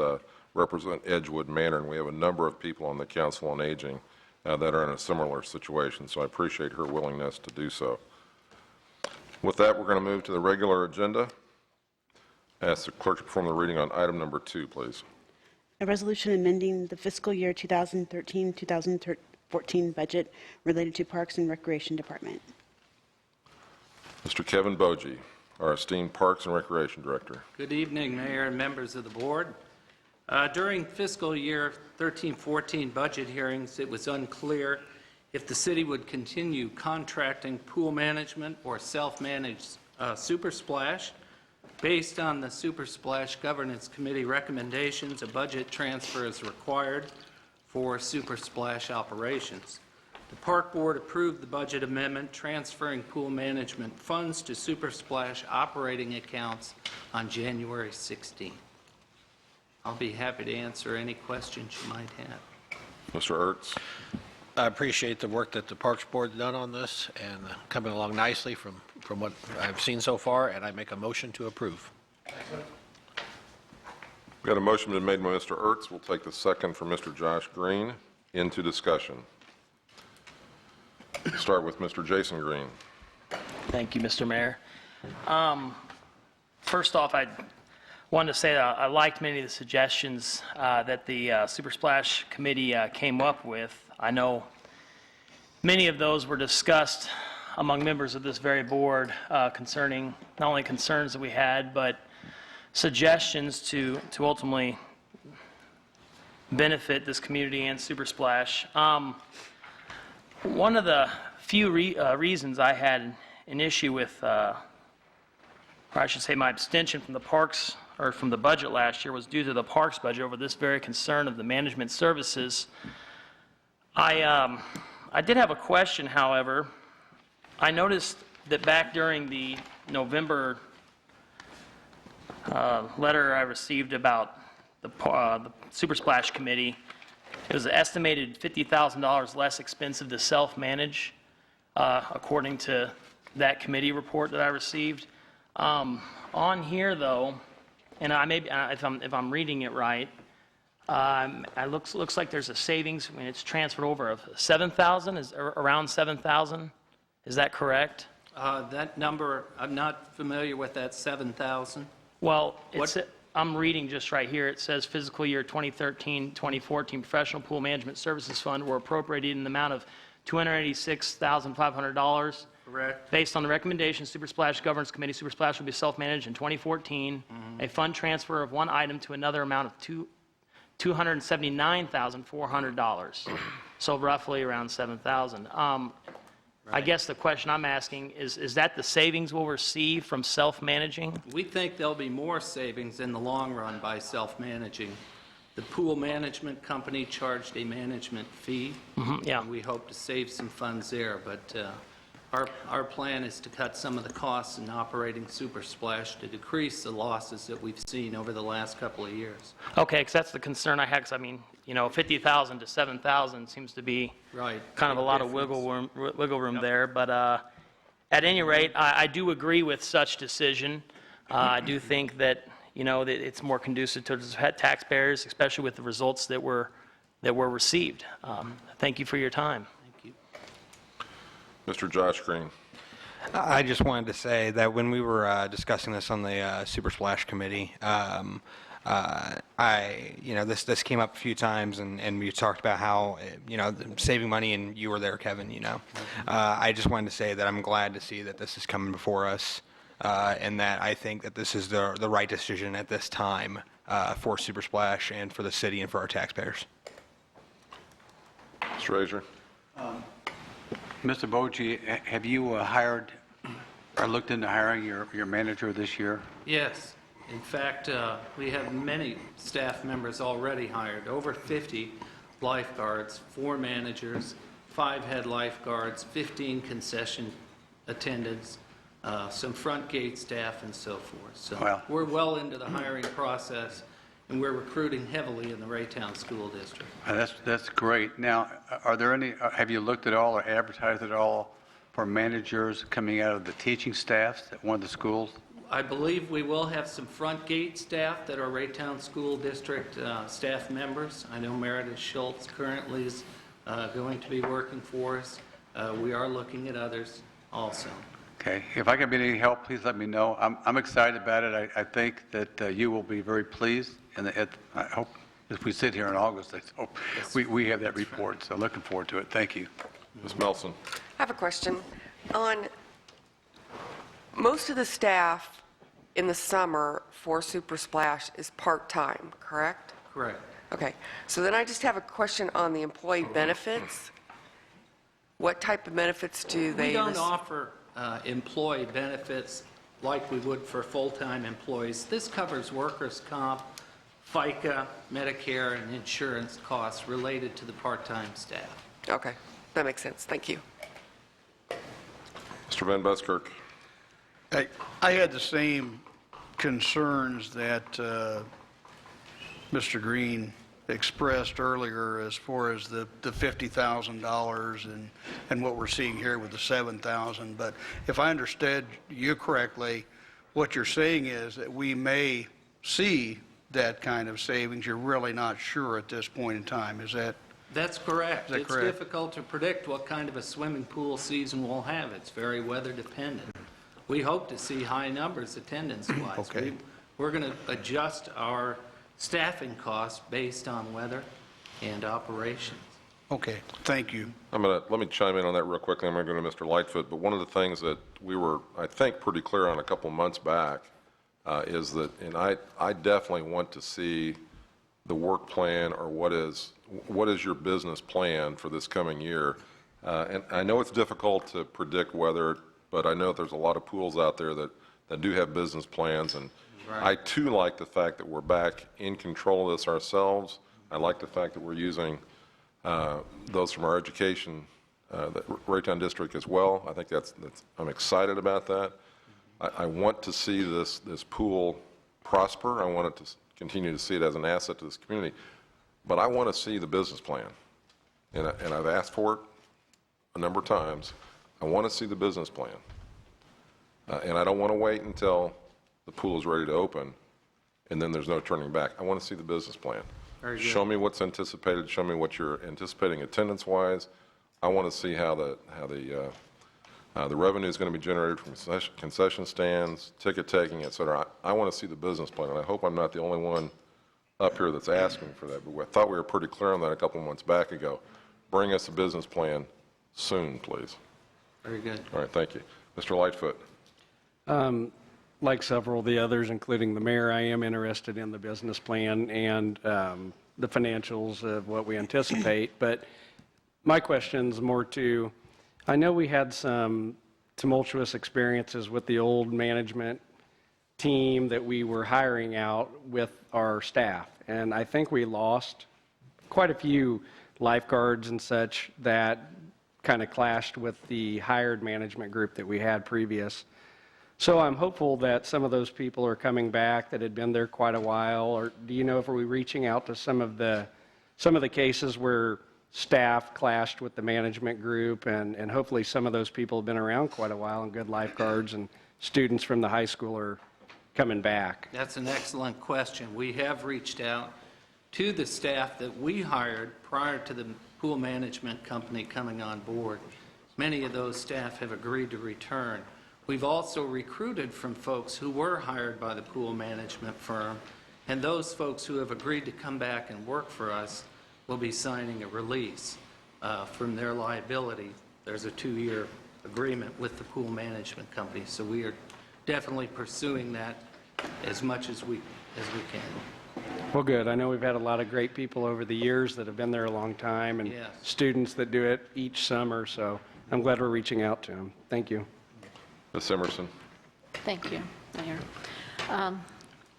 represent Edgewood Manor, and we have a number of people on the Council on Aging that are in a similar situation, so I appreciate her willingness to do so. With that, we're going to move to the regular agenda. Ask the clerk to perform the reading on item number 2, please. A resolution amending the fiscal year 2013-2014 budget related to Parks and Recreation Department. Mr. Kevin Bogie, our esteemed Parks and Recreation Director. Good evening, Mayor and members of the board. During fiscal year 13-14 budget hearings, it was unclear if the city would continue contracting pool management or self-managed Super Splash. Based on the Super Splash Governance Committee recommendations, a budget transfer is required for Super Splash operations. The Park Board approved the budget amendment transferring pool management funds to Super Splash operating accounts on January 16th. I'll be happy to answer any questions you might have. Mr. Ertz. I appreciate the work that the Parks Board's done on this and coming along nicely from what I've seen so far, and I make a motion to approve. We got a motion been made by Mr. Ertz. We'll take the second from Mr. Josh Green into discussion. We'll start with Mr. Jason Green. Thank you, Mr. Mayor. First off, I wanted to say that I liked many of the suggestions that the Super Splash Committee came up with. I know many of those were discussed among members of this very board concerning not only concerns that we had, but suggestions to ultimately benefit this community and Super Splash. One of the few reasons I had an issue with, or I should say my abstention from the parks or from the budget last year was due to the parks budget over this very concern of the management services. I did have a question, however. I noticed that back during the November letter I received about the Super Splash Committee, it was estimated $50,000 less expensive to self-manage, according to that committee report that I received. On here, though, and if I'm reading it right, it looks like there's a savings when it's transferred over of $7,000, around $7,000. Is that correct? That number, I'm not familiar with that 7,000. Well, I'm reading just right here. It says fiscal year 2013-2014 Professional Pool Management Services Fund were appropriated in the amount of $286,500. Correct. Based on the recommendations, Super Splash Governance Committee, Super Splash will be self-managed in 2014. A fund transfer of one item to another amount of $279,400. So roughly around $7,000. I guess the question I'm asking is that the savings we'll receive from self-managing? We think there'll be more savings in the long run by self-managing. The pool management company charged a management fee. Yeah. And we hope to save some funds there, but our plan is to cut some of the costs in operating Super Splash to decrease the losses that we've seen over the last couple of years. Okay, because that's the concern I had, because I mean, you know, 50,000 to 7,000 seems to be kind of a lot of wiggle room there. But at any rate, I do agree with such decision. I do think that, you know, that it's more conducive to the taxpayers, especially with the results that were received. Thank you for your time. Mr. Josh Green. I just wanted to say that when we were discussing this on the Super Splash Committee, this came up a few times, and we talked about how, saving money, and you were there, Kevin, I just wanted to say that I'm glad to see that this is coming before us, and that I think that this is the right decision at this time for Super Splash and for the city and for our taxpayers. Mr. Frazier. Mr. Bogie, have you hired or looked into hiring your manager this year? Yes. In fact, we have many staff members already hired, over 50 lifeguards, 4 managers, 5 head lifeguards, 15 concession attendants, some front gate staff, and so forth. So Well- we're well into the hiring process, and we're recruiting heavily in the Raytown School District. That's great. Now, are there any, have you looked at all or advertised at all for managers coming out of the teaching staffs at one of the schools? I believe we will have some front gate staff that are Raytown School District staff members. I know Meredith Schultz currently is going to be working for us. We are looking at others also. Okay, if I can be any help, please let me know. I'm excited about it. I think that you will be very pleased, and I hope if we sit here in August, I hope we have that report, so looking forward to it. Thank you. Ms. Melson? I have a question. On most of the staff in the summer for Super Splash is part-time, correct? Correct. Okay, so then I just have a question on the employee benefits. What type of benefits do they? We don't offer employee benefits like we would for full-time employees. This covers workers' comp, FICA, Medicare, and insurance costs related to the part-time staff. Okay, that makes sense. Thank you. Mr. Van Buskirk? I had the same concerns that Mr. Green expressed earlier as far as the $50,000 and what we're seeing here with the $7,000. But if I understood you correctly, what you're saying is that we may see that kind of savings. You're really not sure at this point in time. Is that? That's correct. Is that It's correct? difficult to predict what kind of a swimming pool season we'll have. It's very weather dependent. We hope to see high numbers attendance-wise. Okay. We're going to adjust our staffing costs based on weather and operations. Okay, thank you. Let me chime in on that real quickly. I'm going to go to Mr. Lightfoot, but one of the things that we were, I think, pretty clear on a couple months back is that, and I definitely want to see the work plan, or what is your business plan for this coming year. And I know it's difficult to predict weather, but I know there's a lot of pools out there that do have business plans, and I too like the fact that we're back in control of this ourselves. I like the fact that we're using those from our education, the Raytown district as well. I think I'm excited about that. I want to see this pool prosper. I want it to continue to see it as an asset to this community, but I want to see the business plan, and I've asked for it a number of times. I want to see the business plan, and I don't want to wait until the pool is ready to open, and then there's no turning back. I want to see the business plan. Very good. Show me what's anticipated. Show me what you're anticipating attendance-wise. I want to see how the revenue is going to be generated from concession stands, ticket taking, et cetera. I want to see the business plan, and I hope I'm not the only one up here that's asking for that. But I thought we were pretty clear on that a couple months back ago. Bring us a business plan soon, please. Very good. All right, thank you. Mr. Lightfoot. Like several of the others, including the mayor, I am interested in the business plan and the financials of what we anticipate. But my question's more to, I know we had some tumultuous experiences with the old management team that we were hiring out with our staff. And I think we lost quite a few lifeguards and such that kind of clashed with the hired management group that we had previous. So I'm hopeful that some of those people are coming back that had been there quite a while. Or do you know if we're reaching out to some of the cases where staff clashed with the management group, and hopefully some of those people have been around quite a while and good lifeguards, and students from the high school are coming back? That's an excellent question. We have reached out to the staff that we hired prior to the pool management company coming on board. Many of those staff have agreed to return. We've also recruited from folks who were hired by the pool management firm, and those folks who have agreed to come back and work for us will be signing a release from their liability. There's a 2-year agreement with the pool management company, so we are definitely pursuing that as much as we can. Well, good. I know we've had a lot of great people over the years that have been there a long time, and Yes. students that do it each summer, so I'm glad we're reaching out to them. Thank you. Ms. Emerson. Thank you, Mayor.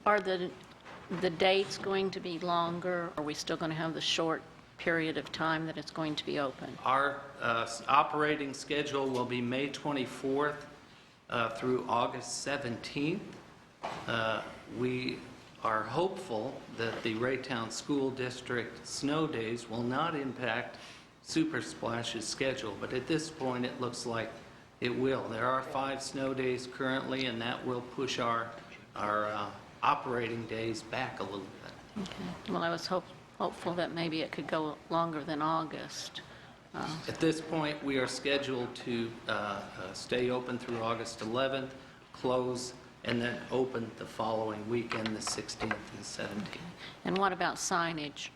Are the dates going to be longer? Are we still going to have the short period of time that it's going to be open? Our operating schedule will be May 24th through August 17th. We are hopeful that the Raytown School District snow days will not impact Super Splash's schedule, but at this point, it looks like it will. There are 5 snow days currently, and that will push our operating days back a little bit. Okay. Well, I was hopeful that maybe it could go longer than August. At this point, we are scheduled to stay open through August 11th, close, and then open the following weekend, the 16th and 17th. And what about signage?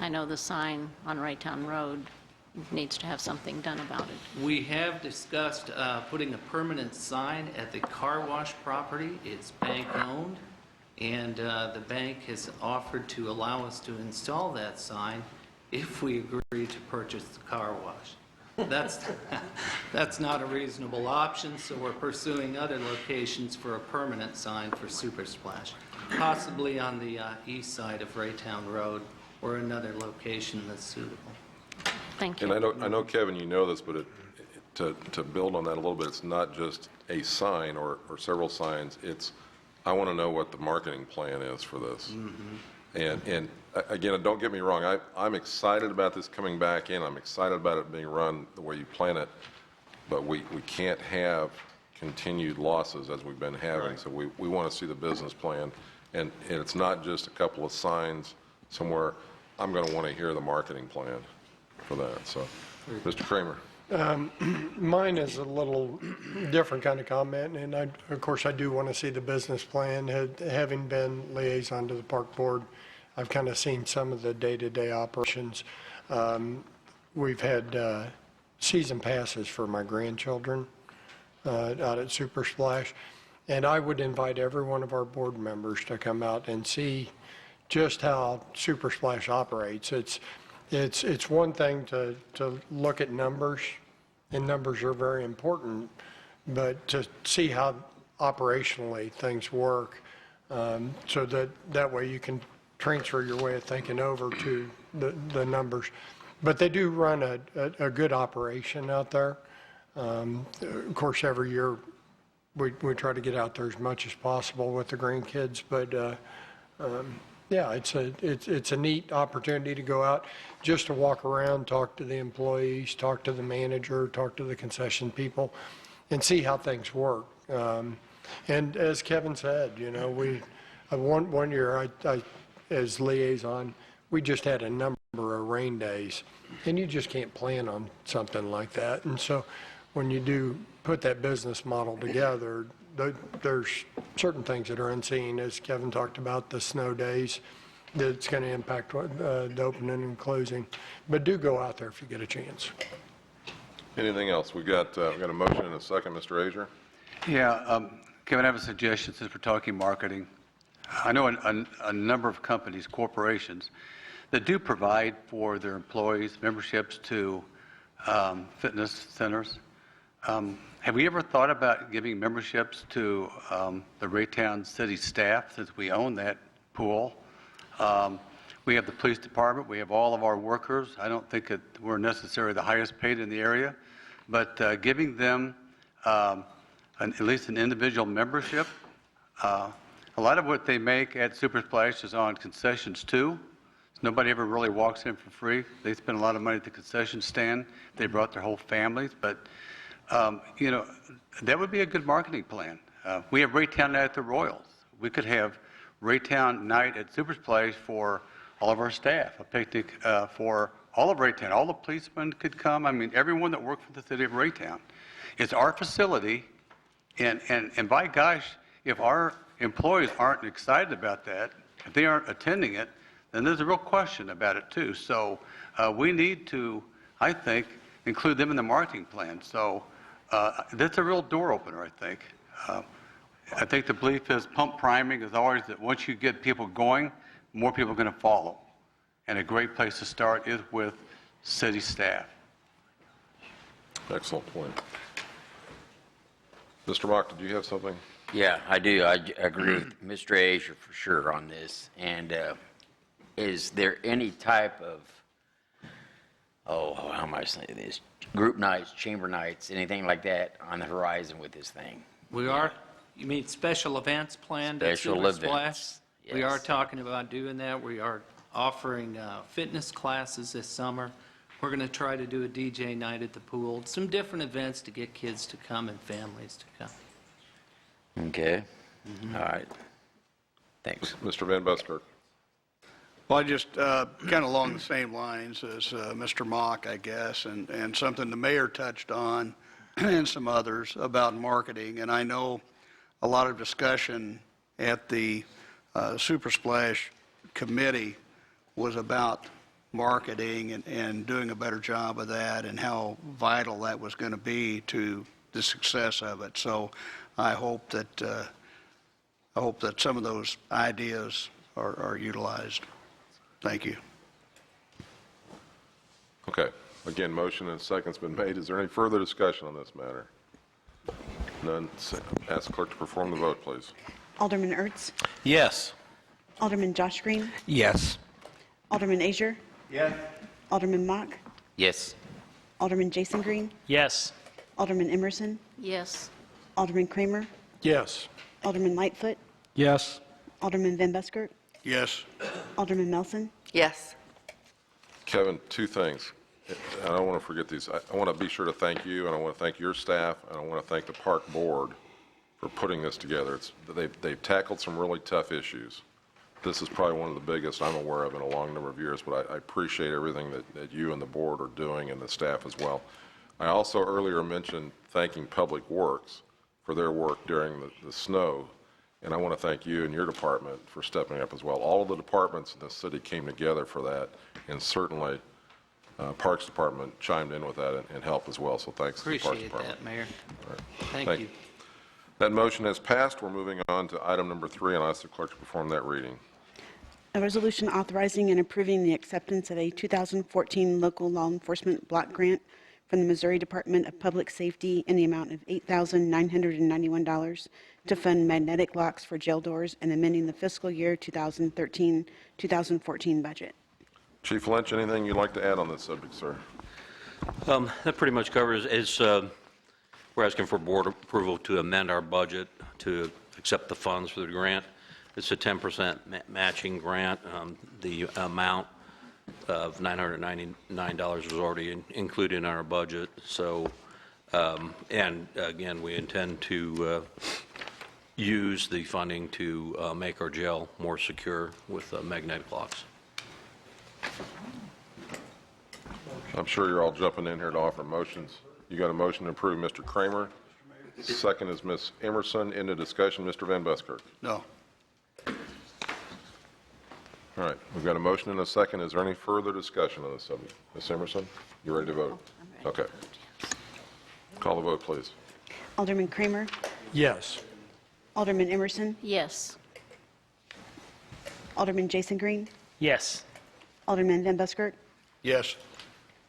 I know the sign on Raytown Road needs to have something done about it. We have discussed putting a permanent sign at the car wash property. It's bank-owned, and the bank has offered to allow us to install that sign if we agree to purchase the car wash. That's not a reasonable option, so we're pursuing other locations for a permanent sign for Super Splash, possibly on the east side of Raytown Road or another location that's suitable. Thank you. And I know, Kevin, you know this, but to build on that a little bit, it's not just a sign or several signs. It's, I want to know what the marketing plan is for this. And again, don't get me wrong, I'm excited about this coming back in. I'm excited about it being run the way you plan it, but we can't have continued losses as we've been having. Right. So we want to see the business plan, and it's not just a couple of signs somewhere. I'm going to want to hear the marketing plan for that. So, Mr. Kramer. Mine is a little different kind of comment, and of course, I do want to see the business plan. Having been liaison to the park board, I've kind of seen some of the day-to-day operations. We've had season passes for my grandchildren out at Super Splash, and I would invite every one of our board members to come out and see just how Super Splash operates. It's one thing to look at numbers, and numbers are very important, but to see how operationally things work, so that way you can transfer your way of thinking over to the numbers. But they do run a good operation out there. Of course, every year we try to get out there as much as possible with the grandkids, but yeah, it's a neat opportunity to go out, just to walk around, talk to the employees, talk to the manager, talk to the concession people, and see how things work. And as Kevin said, you know, one year I as liaison, we just had a number of rain days, and you just can't plan on something like that. And so when you do put that business model together, there's certain things that are unseen, as Kevin talked about, the snow days, that's going to impact the opening and closing. But do go out there if you get a chance. Anything else? We've got a motion and a second. Mr. Azier? Yeah, Kevin, I have a suggestion since we're talking marketing. I know a number of companies, corporations, that do provide for their employees memberships to fitness centers. Have we ever thought about giving memberships to the Raytown city staff, since we own that pool? We have the police department. We have all of our workers. I don't think that we're necessarily the highest paid in the area, but giving them at least an individual membership. A lot of what they make at Super Splash is on concessions too. Nobody ever really walks in for free. They spend a lot of money at the concession stand. They brought their whole families, but you know, that would be a good marketing plan. We have Raytown Night at the Royals. We could have Raytown Night at Super Splash for all of our staff, a picnic for all of Raytown. All the policemen could come. I mean, everyone that worked for the city of Raytown. It's our facility, and by gosh, if our employees aren't excited about that, if they aren't attending it, then there's a real question about it too. So we need to, I think, include them in the marketing plan. So that's a real door opener, I think. I think the belief is pump priming is always that once you get people going, more people are going to follow. And a great place to start is with city staff. Excellent point. Mr. Mock, did you have something? Yeah, I do. I agree with Mr. Azier for sure on this. And is there any type of, how am I saying this? group nights, chamber nights, anything like that on the horizon with this thing? We are, you mean special events planned at Special Super Splash? events, We are yes. talking about doing that. We are offering fitness classes this summer. We're going to try to do a DJ night at the pool, some different events to get kids to come and families to come. Okay, all right. Thanks. Mr. Van Buskirk. Well, I just, kind of along the same lines as Mr. Mock, I guess, and something the mayor touched on and some others about marketing. And I know a lot of discussion at the Super Splash committee was about marketing and doing a better job of that and how vital that was going to be to the success of it. So I hope that some of those ideas are utilized. Thank you. Okay. Again, motion and second's been made. Is there any further discussion on this matter? None. Ask the clerk to perform the vote, please. Alderman Ertz, Yes. Alderman Josh Green, Yes. Alderman Azier, Yes. Alderman Mock, Yes. Alderman Jason Green, Yes. Alderman Emerson, Yes. Alderman Kramer, Yes. Alderman Lightfoot, Yes. Alderman Van Buskirk, Yes. Alderman Melson, Yes. Kevin, two things. I don't want to forget these. I want to be sure to thank you, and I want to thank your staff, and I want to thank the park board for putting this together. They've tackled some really tough issues. This is probably one of the biggest I'm aware of in a long number of years, but I appreciate everything that you and the board are doing, and the staff as well. I also earlier mentioned thanking Public Works for their work during the snow, and I want to thank you and your department for stepping up as well. All of the departments in the city came together for that, and certainly Parks Department chimed in with that and helped as well, so thanks to the Parks Appreciate Department. that, Mayor. All right. Thank you. That motion has passed. We're moving on to item number 3, and I'll ask the clerk to perform that reading. a resolution authorizing and approving the acceptance of a 2014 local law enforcement block grant from the Missouri Department of Public Safety in the amount of $8,991 to fund magnetic locks for jail doors and amending the fiscal year 2013-2014 budget. Chief Lynch, anything you'd like to add on this subject, sir? That pretty much covers, we're asking for board approval to amend our budget to accept the funds for the grant. It's a 10% matching grant. The amount of $999 was already included in our budget. So, and again, we intend to use the funding to make our jail more secure with magnetic locks. I'm sure you're all jumping in here to offer motions. You got a motion to approve, Mr. Kramer. Second is Ms. Emerson. Into discussion, Mr. Van Buskirk. No. All right, we've got a motion and a second. Is there any further discussion on this subject? Ms. Emerson, you ready to vote? Okay. Call the vote, please. Alderman Kramer, Yes. Alderman Emerson, Yes. Alderman Jason Green, Yes. Alderman Van Buskirk, Yes.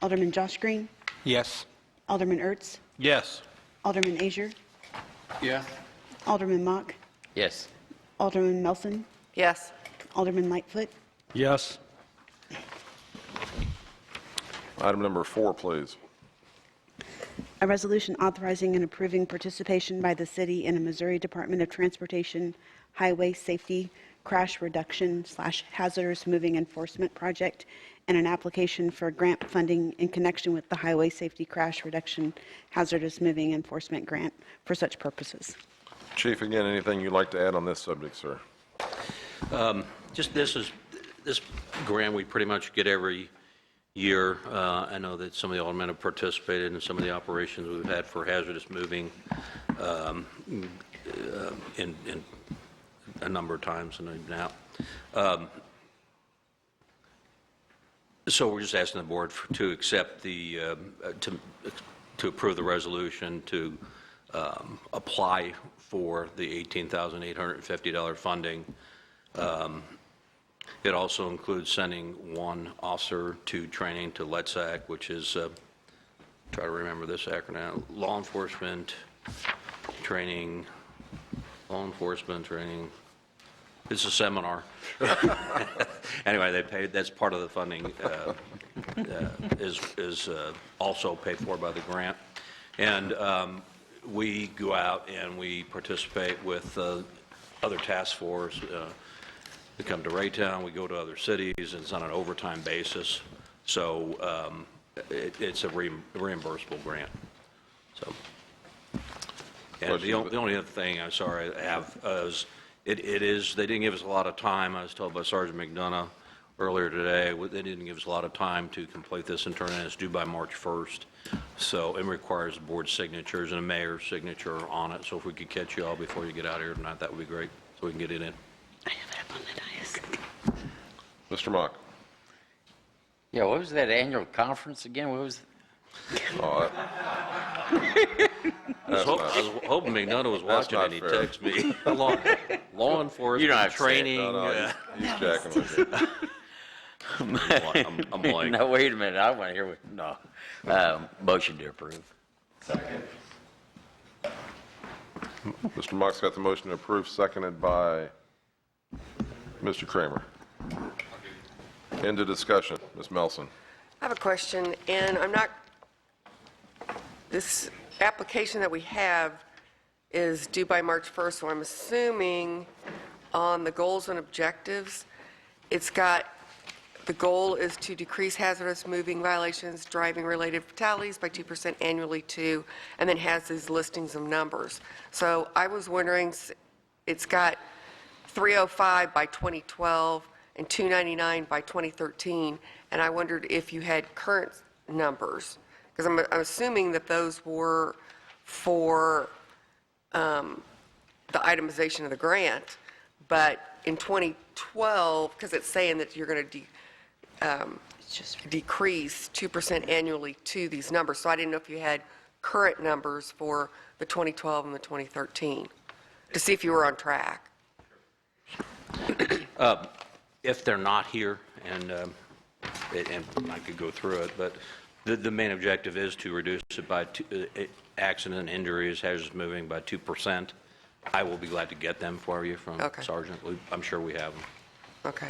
Alderman Josh Green, Yes. Alderman Ertz, Yes. Alderman Azier, Yes. Alderman Mock, Yes. Alderman Melson, Yes. Alderman Lightfoot, Yes. Item number 4, please. a resolution authorizing and approving participation by the city in a Missouri Department of Transportation Highway Safety Crash Reduction / Hazardous Moving Enforcement Project and an application for grant funding in connection with the Highway Safety Crash Reduction Hazardous Moving Enforcement Grant for such purposes. Chief, again, anything you'd like to add on this subject, sir? Just this grant we pretty much get every year. I know that some of the aldermen have participated in some of the operations we've had for hazardous moving in a number of times and now. So we're just asking the board to accept to approve the resolution to apply for the $18,850 funding. It also includes sending one officer to training to LETSAC, which is, try to remember this acronym, Law Enforcement Training. It's a seminar. Anyway, they paid, that's part of the funding is also paid for by the grant. And we go out and we participate with other task force. They come to Raytown, we go to other cities, and it's on an overtime basis. So it's a reimbursable grant. So, and the only other thing, I'm sorry, I have is, they didn't give us a lot of time. I was told by Sergeant McDonough earlier today, they didn't give us a lot of time to complete this and turn it in. It's due by March 1st. So it requires the board signatures and a mayor's signature on it. So if we could catch you all before you get out of here tonight, that would be great, so we can get it in. I have it up on the dais. Mr. Mock? Yeah, what was that annual conference again? What was? Oh, I was hoping McDonough was watching and he'd text me. Law enforcement, You don't have to say it. training. no, he's jacking with you. I'm blank. No, wait a minute, I want to hear what, no. Motion to approve. Mr. Mock's got the motion to approve, seconded by Mr. Kramer. Into discussion. Ms. Melson. I have a question, and this application that we have is due by March 1st, so I'm assuming on the goals and objectives, the goal is to decrease hazardous moving violations, driving-related fatalities by 2% annually too, and then has these listings of numbers. So I was wondering, it's got 305 by 2012 and 299 by 2013, and I wondered if you had current numbers, because I'm assuming that those were for the itemization of the grant, but in 2012, because it's saying that you're going to decrease 2% annually to these numbers, so I didn't know if you had current numbers for the 2012 and the 2013, to see if you were on track. If they're not here, and I could go through it, but the main objective is to reduce it by accident and injuries, hazardous moving by 2%. I will be glad to get them for you from Sergeant. I'm sure we have them. Okay.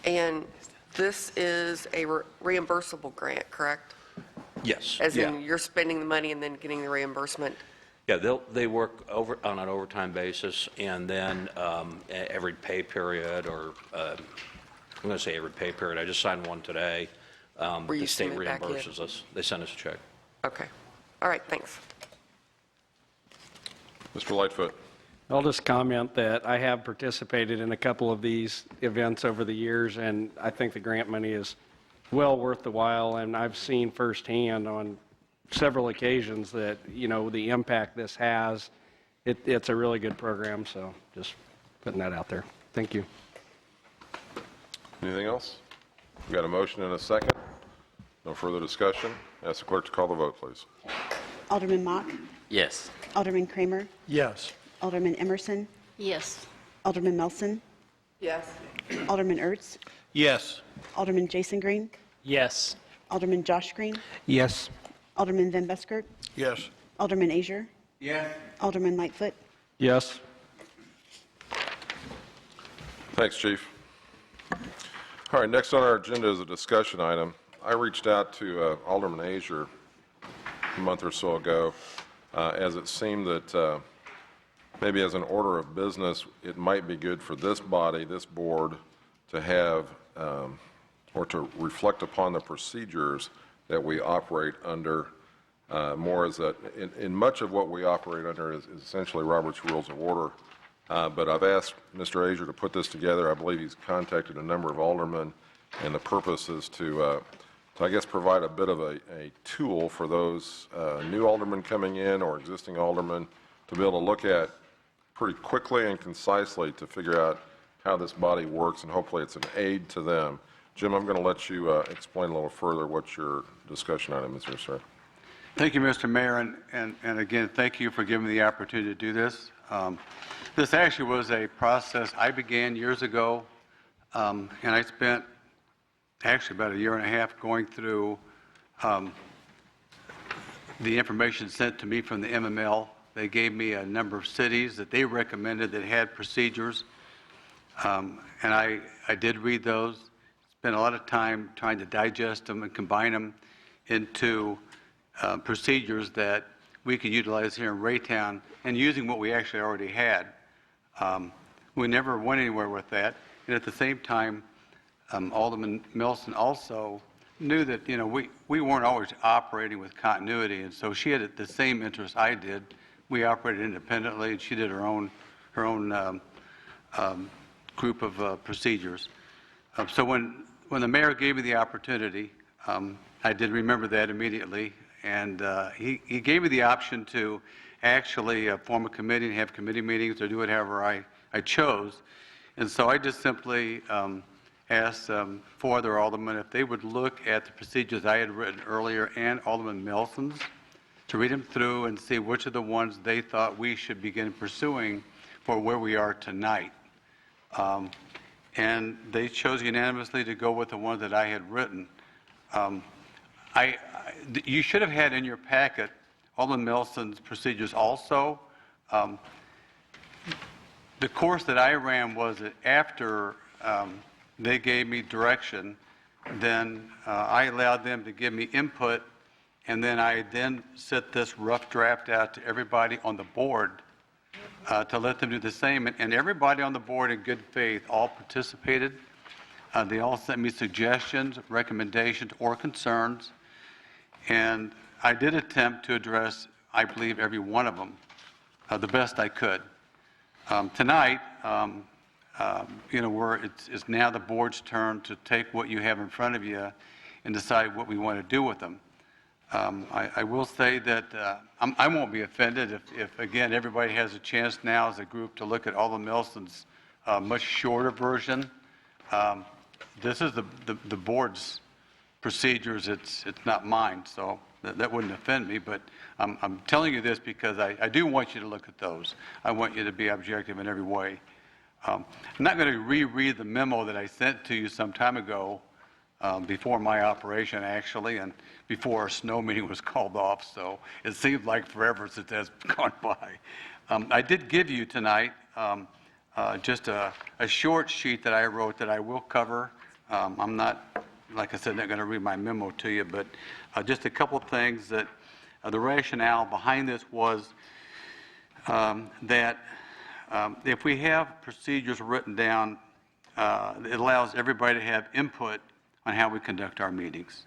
And this is a reimbursable grant, correct? Yes. As in you're spending the money and then getting the reimbursement? Yeah, they work on an overtime basis, and then every pay period, or I'm going to say every pay period. I just signed one today. The state reimburses us. They send us a check. Okay. All right, thanks. Mr. Lightfoot. I'll just comment that I have participated in a couple of these events over the years, and I think the grant money is well worth the while, and I've seen firsthand on several occasions that, the impact this has. It's a really good program, so just putting that out there. Thank you. Anything else? We got a motion and a second. No further discussion. Ask the clerk to call the vote, please. Alderman Mock? Yes. Alderman Kramer? Yes. Alderman Emerson? Yes. Alderman Melson? Yes. Alderman Ertz? Yes. Alderman Jason Green? Yes. Alderman Josh Green? Yes. Alderman Van Buskirk? Yes. Alderman Azier? Yes. Alderman Lightfoot? Yes. Thanks, Chief. All right, next on our agenda is a discussion item. I reached out to Alderman Azier a month or so ago, as it seemed that maybe as an order of business, it might be good for this body, this board, to have or to reflect upon the procedures that we operate under, more as in much of what we operate under is essentially Robert's Rules of Order. But I've asked Mr. Azier to put this together. I believe he's contacted a number of aldermen, and the purpose is to I guess, provide a bit of a tool for those new aldermen coming in or existing aldermen to be able to look at pretty quickly and concisely to figure out how this body works, and hopefully it's an aid to them. Jim, I'm going to let you explain a little further what your discussion item is here, sir. Thank you, Mr. Mayor, and again, thank you for giving me the opportunity to do this. This actually was a process I began years ago, and I spent actually about a year and a half going through the information sent to me from the MML. They gave me a number of cities that they recommended that had procedures, and I did read those. spent a lot of time trying to digest them and combine them into procedures that we could utilize here in Raytown and using what we actually already had. We never went anywhere with that. And at the same time, Alderman Milson also knew that, we weren't always operating with continuity, and so she had the same interest I did. We operated independently, and she did her own group of procedures. So when the mayor gave me the opportunity, I did remember that immediately, and he gave me the option to actually form a committee and have committee meetings or do it however I chose. And so I just simply asked 4 other aldermen if they would look at the procedures I had written earlier and Alderman Melson's to read them through and see which of the ones they thought we should begin pursuing for where we are tonight. And they chose unanimously to go with the ones that I had written. You should have had in your packet Alderman Melson's procedures also. The course that I ran was that after they gave me direction, then I allowed them to give me input, and then I sent this rough draft out to everybody on the board to let them do the same. And everybody on the board in good faith all participated. They all sent me suggestions, recommendations, or concerns. And I did attempt to address, I believe, every one of them the best I could. Tonight, it's now the board's turn to take what you have in front of you and decide what we want to do with them. I will say that I won't be offended if, again, everybody has a chance now as a group to look at Alderman Melson's much shorter version. This is the board's procedures. It's not mine, so that wouldn't offend me. But I'm telling you this because I do want you to look at those. I want you to be objective in every way. I'm not going to reread the memo that I sent to you some time ago before my operation, actually, and before our snow meeting was called off, so it seems like forever since that's gone by. I did give you tonight just a short sheet that I wrote that I will cover. I'm not, like I said, not going to read my memo to you, but just a couple of things that the rationale behind this was that if we have procedures written down, it allows everybody to have input on how we conduct our meetings.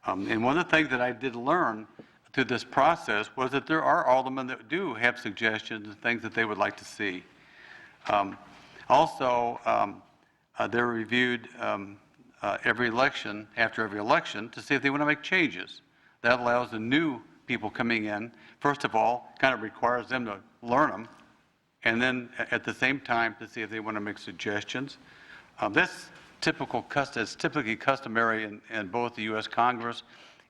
And one of the things that I did learn through this process was that there are aldermen that do have suggestions and things that they would like to see. Also, they're reviewed every election, after every election, to see if they want to make changes. That allows the new people coming in, first of all, kind of requires them to learn them, and then at the same time to see if they want to make suggestions. That's typically customary in both the U.S. Congress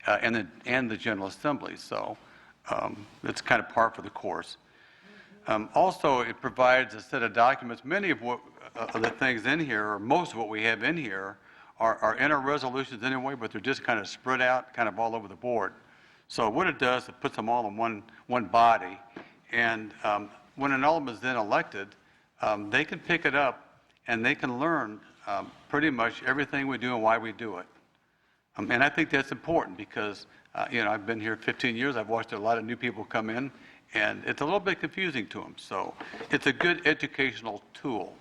and the General Assembly, so it's kind of par for the course. Also, it provides a set of documents. Many of the things in here, or most of what we have in here, are in our resolutions anyway, but they're just kind of spread out, kind of all over the board. So what it does, it puts them all in one body, and when an alderman is then elected, they can pick it up and they can learn pretty much everything we do and why we do it. And I think that's important because, I've been here 15 years. I've watched a lot of new people come in, and it's a little bit confusing to them. So it's a good educational tool.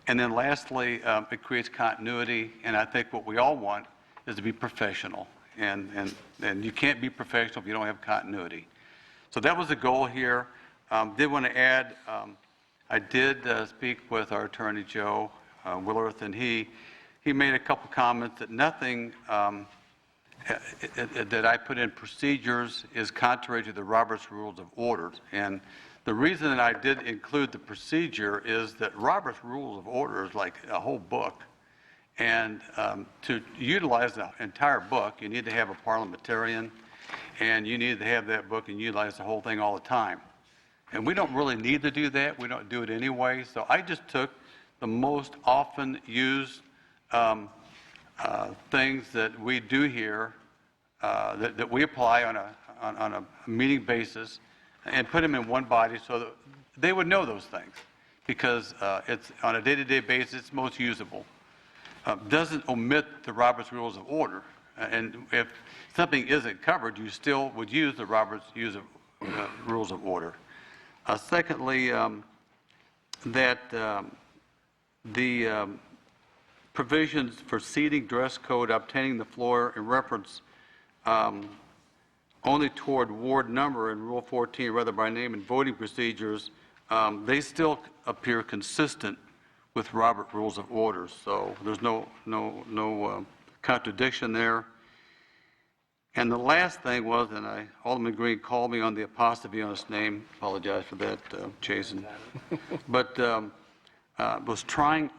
And then lastly, it creates continuity, and I think what we all want is to be professional. And you can't be professional if you don't have continuity. So that was the goal here. Did want to add, I did speak with our attorney, Joe Willerth, and he made a couple comments that nothing that I put in procedures is contrary to the Robert's Rules of Order. And the reason that I did include the procedure is that Robert's Rules of Order is like a whole book. And to utilize the entire book, you need to have a parliamentarian, and you need to have that book and utilize the whole thing all the time. And we don't really need to do that. We don't do it anyway. So I just took the most often used things that we do here, that we apply on a meeting basis, and put them in one body so that they would know those things, because it's on a day-to-day basis, it's most usable. doesn't omit the Robert's Rules of Order. And if something isn't covered, you still would use the Rules of Order. Secondly, that the provisions for seating, dress code, obtaining the floor, and reference only toward ward number in Rule 14, rather by name, and voting procedures, they still appear consistent with Robert Rules of Order. So there's no contradiction there. And the last thing was, and Alderman Green called me on the apostrophe on his name. Apologize for that, Jason. But was trying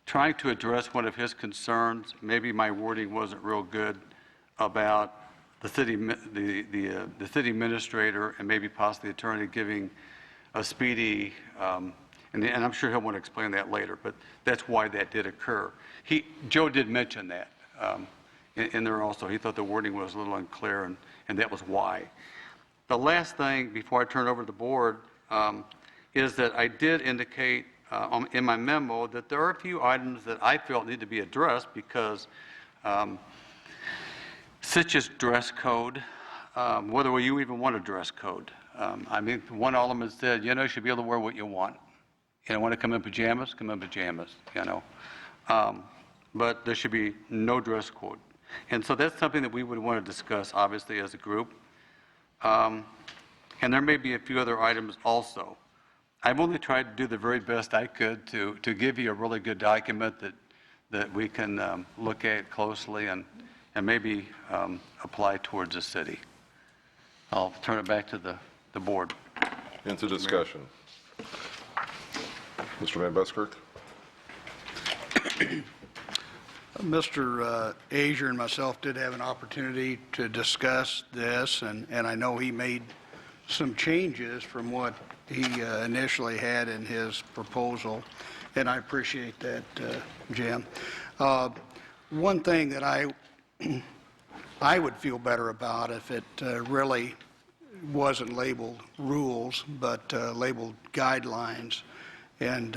to address one of his concerns. Maybe my wording wasn't real good about the city administrator and maybe possibly the attorney giving a speedy, and I'm sure he'll want to explain that later, but that's why that did occur. Joe did mention that in there also. He thought the wording was a little unclear, and that was why. The last thing before I turn it over to the board is that I did indicate in my memo that there are a few items that I felt need to be addressed because such as dress code, whether you even want a dress code. I mean, one alderman said, you should be able to wear what you want. Want to come in pajamas? Come in pajamas, But there should be no dress code. And so that's something that we would want to discuss, obviously, as a group. And there may be a few other items also. I've only tried to do the very best I could to give you a really good document that we can look at closely and maybe apply towards the city. I'll turn it back to the board. Into discussion. Mr. Van Buskirk? Mr. Azier and myself did have an opportunity to discuss this, and I know he made some changes from what he initially had in his proposal, and I appreciate that, Jim. One thing that I would feel better about if it really wasn't labeled rules, but labeled guidelines. And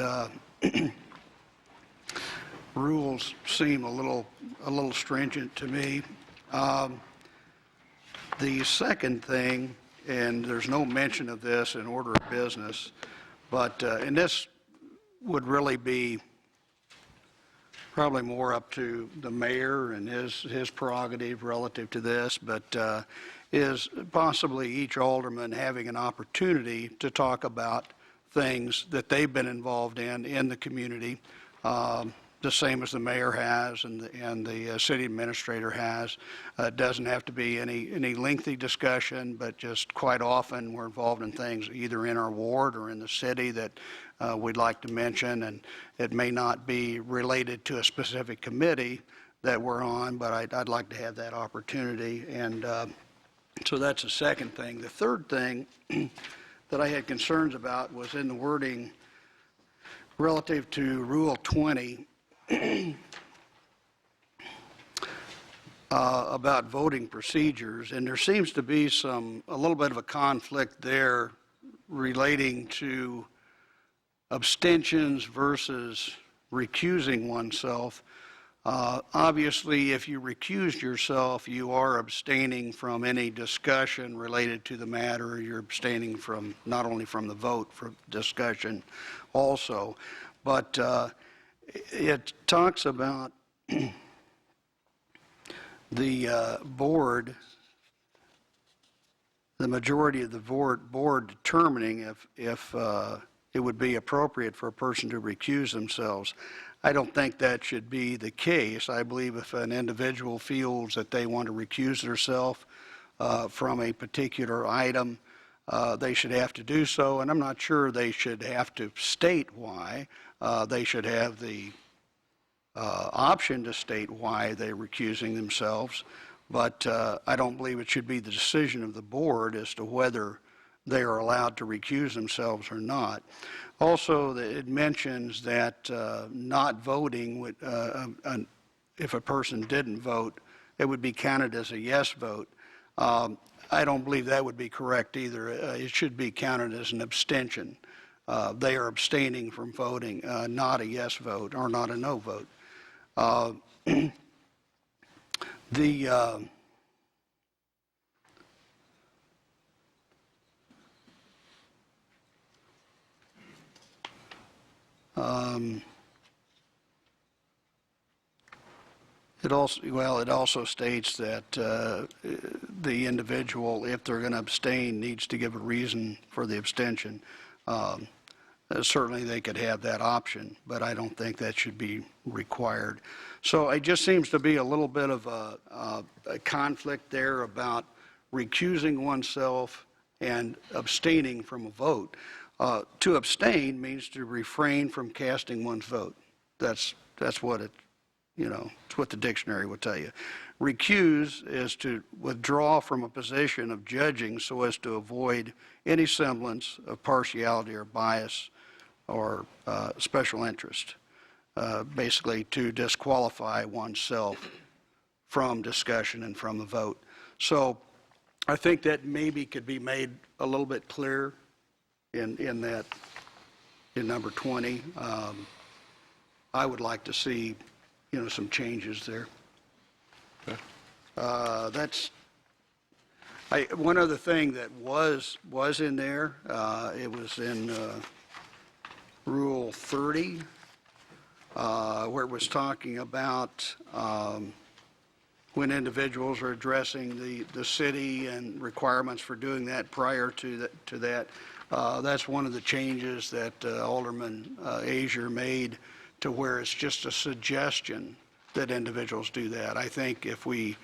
rules seem a little stringent to me. The second thing, and there's no mention of this in order of business, but and this would really be probably more up to the mayor and his prerogative relative to this, but is possibly each alderman having an opportunity to talk about things that they've been involved in the community, the same as the mayor has and the city administrator has. It doesn't have to be any lengthy discussion, but just quite often we're involved in things either in our ward or in the city that we'd like to mention, and it may not be related to a specific committee that we're on, but I'd like to have that opportunity, and so that's the second thing. The third thing that I had concerns about was in the wording relative to Rule 20 about voting procedures, and there seems to be a little bit of a conflict there relating to abstentions versus recusing oneself. Obviously, if you recused yourself, you are abstaining from any discussion related to the matter. You're abstaining from not only from the vote, for discussion also. But it talks about the board, the majority of the board determining if it would be appropriate for a person to recuse themselves. I don't think that should be the case. I believe if an individual feels that they want to recuse themselves from a particular item, they should have to do so, and I'm not sure they should have to state why. They should have the option to state why they're recusing themselves, but I don't believe it should be the decision of the board as to whether they are allowed to recuse themselves or not. Also, it mentions that not voting, would, if a person didn't vote, it would be counted as a yes vote. I don't believe that would be correct either. It should be counted as an abstention. They are abstaining from voting, not a yes vote or not a no vote. Uh, The it also states that the individual, if they're going to abstain, needs to give a reason for the abstention. Certainly, they could have that option, but I don't think that should be required. So it just seems to be a little bit of a conflict there about recusing oneself and abstaining from a vote. To abstain means to refrain from casting one's vote. That's what it, it's what the dictionary would tell you. Recuse is to withdraw from a position of judging so as to avoid any semblance of partiality or bias or special interest, basically to disqualify oneself from discussion and from the vote. So I think that maybe could be made a little bit clearer in number 20. I would like to see, some changes there. One other thing that was in there, it was in Rule 30, where it was talking about when individuals are addressing the city and requirements for doing that prior to that. That's one of the changes that Alderman Azier made, to where it's just a suggestion that individuals do that. I think if we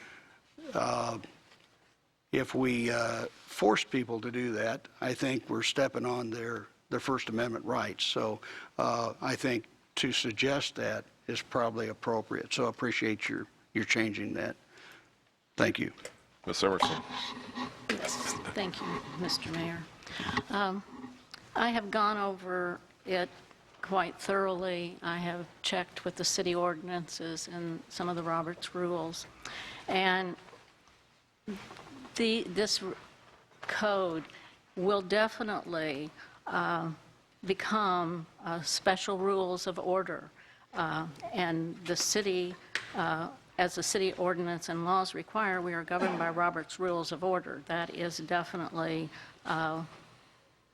force people to do that, I think we're stepping on their First Amendment rights. So I think to suggest that is probably appropriate. So I appreciate your changing that. Thank you. Ms. Emerson. Yes, thank you, Mr. Mayor. I have gone over it quite thoroughly. I have checked with the city ordinances and some of the Roberts rules. And this code will definitely become special rules of order. And the city, as the city ordinance and laws require, we are governed by Robert's Rules of Order. That is definitely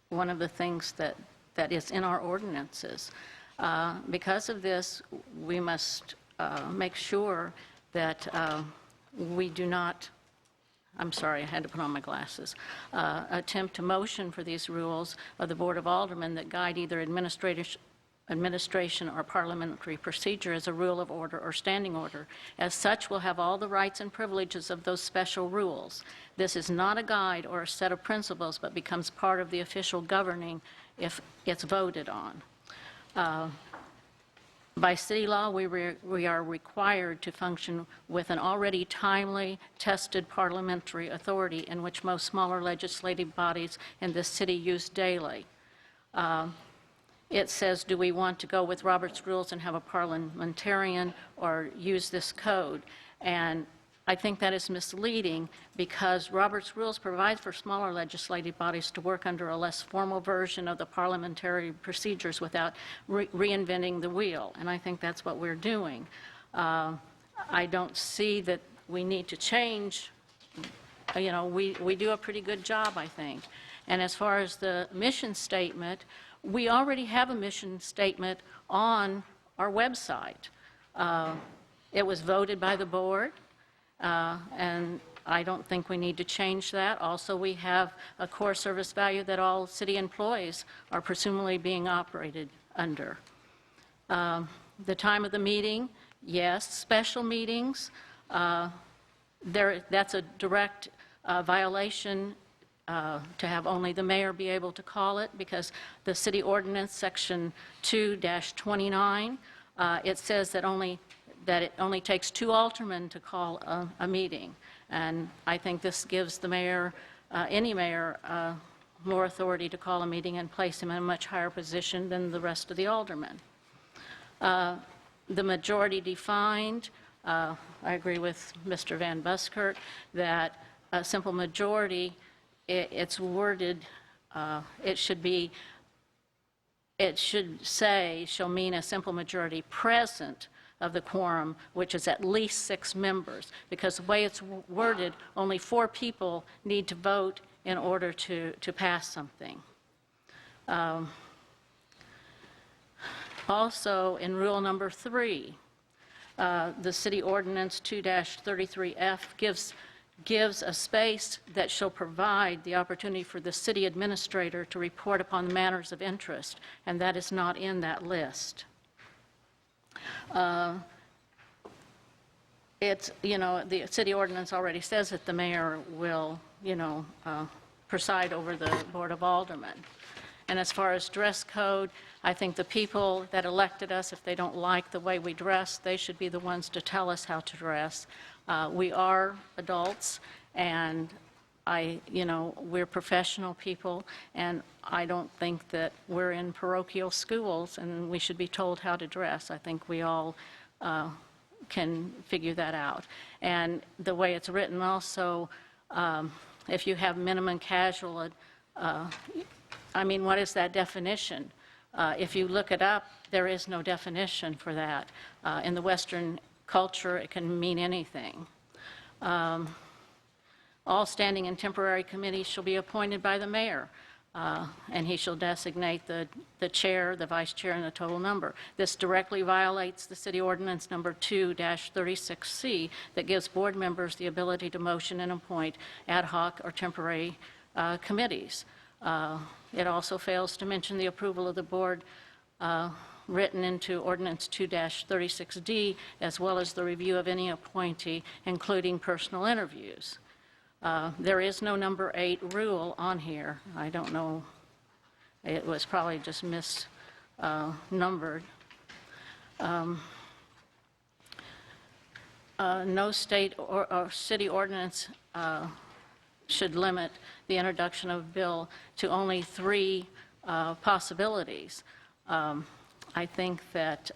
one of the things that is in our ordinances. Because of this, we must make sure that we do not, I'm sorry, I had to put on my glasses, attempt to motion for these rules of the Board of Aldermen that guide either administration or parliamentary procedure as a rule of order or standing order. As such, will have all the rights and privileges of those special rules. This is not a guide or a set of principles, but becomes part of the official governing if it's voted on. By city law, we are required to function with an already timely, tested parliamentary authority in which most smaller legislative bodies in this city use daily. It says, do we want to go with Robert's rules and have a parliamentarian or use this code? And I think that is misleading, because Robert's rules provide for smaller legislative bodies to work under a less formal version of the parliamentary procedures without reinventing the wheel. And I think that's what we're doing. I don't see that we need to change. We do a pretty good job, I think. And as far as the mission statement, we already have a mission statement on our website. It was voted by the board, and I don't think we need to change that. Also, we have a core service value that all city employees are presumably being operated under. The time of the meeting, yes. Special meetings, that's a direct violation to have only the mayor be able to call it, because the city ordinance, section 2-29, it says that it only takes 2 aldermen to call a meeting. And I think this gives the mayor, any mayor, more authority to call a meeting and place him in a much higher position than the rest of the aldermen. The majority defined, I agree with Mr. Van Buskirk that a simple majority, it's worded, it should say, shall mean a simple majority present of the quorum, which is at least 6 members, because the way it's worded, only 4 people need to vote in order to pass something. Also, in rule number 3, the city ordinance 2-33F gives a space that shall provide the opportunity for the city administrator to report upon matters of interest, and that is not in that list. It's, the city ordinance already says that the mayor will, preside over the Board of Aldermen. And as far as dress code, I think the people that elected us, if they don't like the way we dress, they should be the ones to tell us how to dress. We are adults, and we're professional people, and I don't think that we're in parochial schools and we should be told how to dress. I think we all can figure that out. And the way it's written also, if you have minimum casual, what is that definition? If you look it up, there is no definition for that. In the Western culture, it can mean anything. All standing and temporary committees shall be appointed by the mayor, and he shall designate the chair, the vice chair, and the total number. This directly violates the city ordinance number 2-36C that gives board members the ability to motion and appoint ad hoc or temporary committees. It also fails to mention the approval of the board written into Ordinance 2-36D, as well as the review of any appointee, including personal interviews. There is no number 8 rule on here. I don't know. It was probably just misnumbered. No state or city ordinance should limit the introduction of a bill to only 3 possibilities. I think that,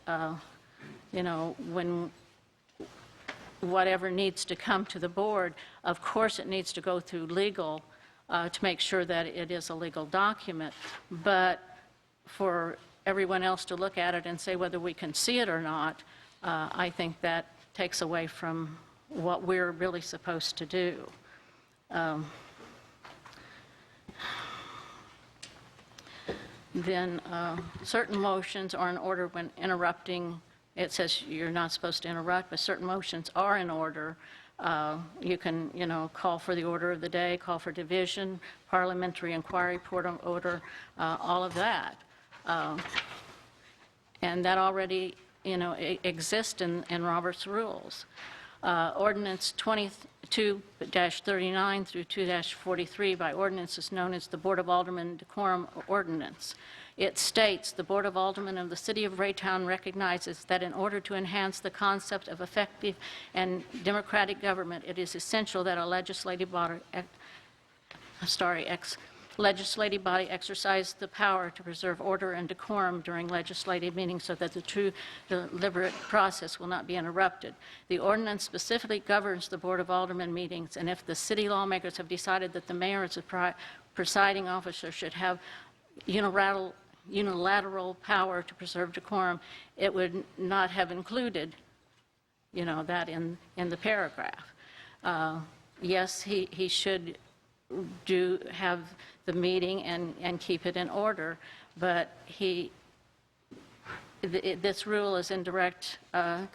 when whatever needs to come to the board, of course it needs to go through legal to make sure that it is a legal document, but for everyone else to look at it and say whether we can see it or not, I think that takes away from what we're really supposed to do. Then certain motions are in order when interrupting. It says you're not supposed to interrupt, but certain motions are in order. You can, call for the order of the day, call for division, parliamentary inquiry, point of order, all of that. And that already, exists in Robert's rules. Ordinance 22-39 through 2-43 by ordinance is known as the Board of Aldermen Decorum Ordinance. It states, the Board of Aldermen of the City of Raytown recognizes that in order to enhance the concept of effective and democratic government, it is essential that a legislative body exercise the power to preserve order and decorum during legislative meetings so that the true deliberate process will not be interrupted. The ordinance specifically governs the Board of Aldermen meetings, and if the city lawmakers have decided that the mayor as a presiding officer should have unilateral power to preserve decorum, it would not have included, that in the paragraph. Yes, he should have the meeting and keep it in order, but this rule is in direct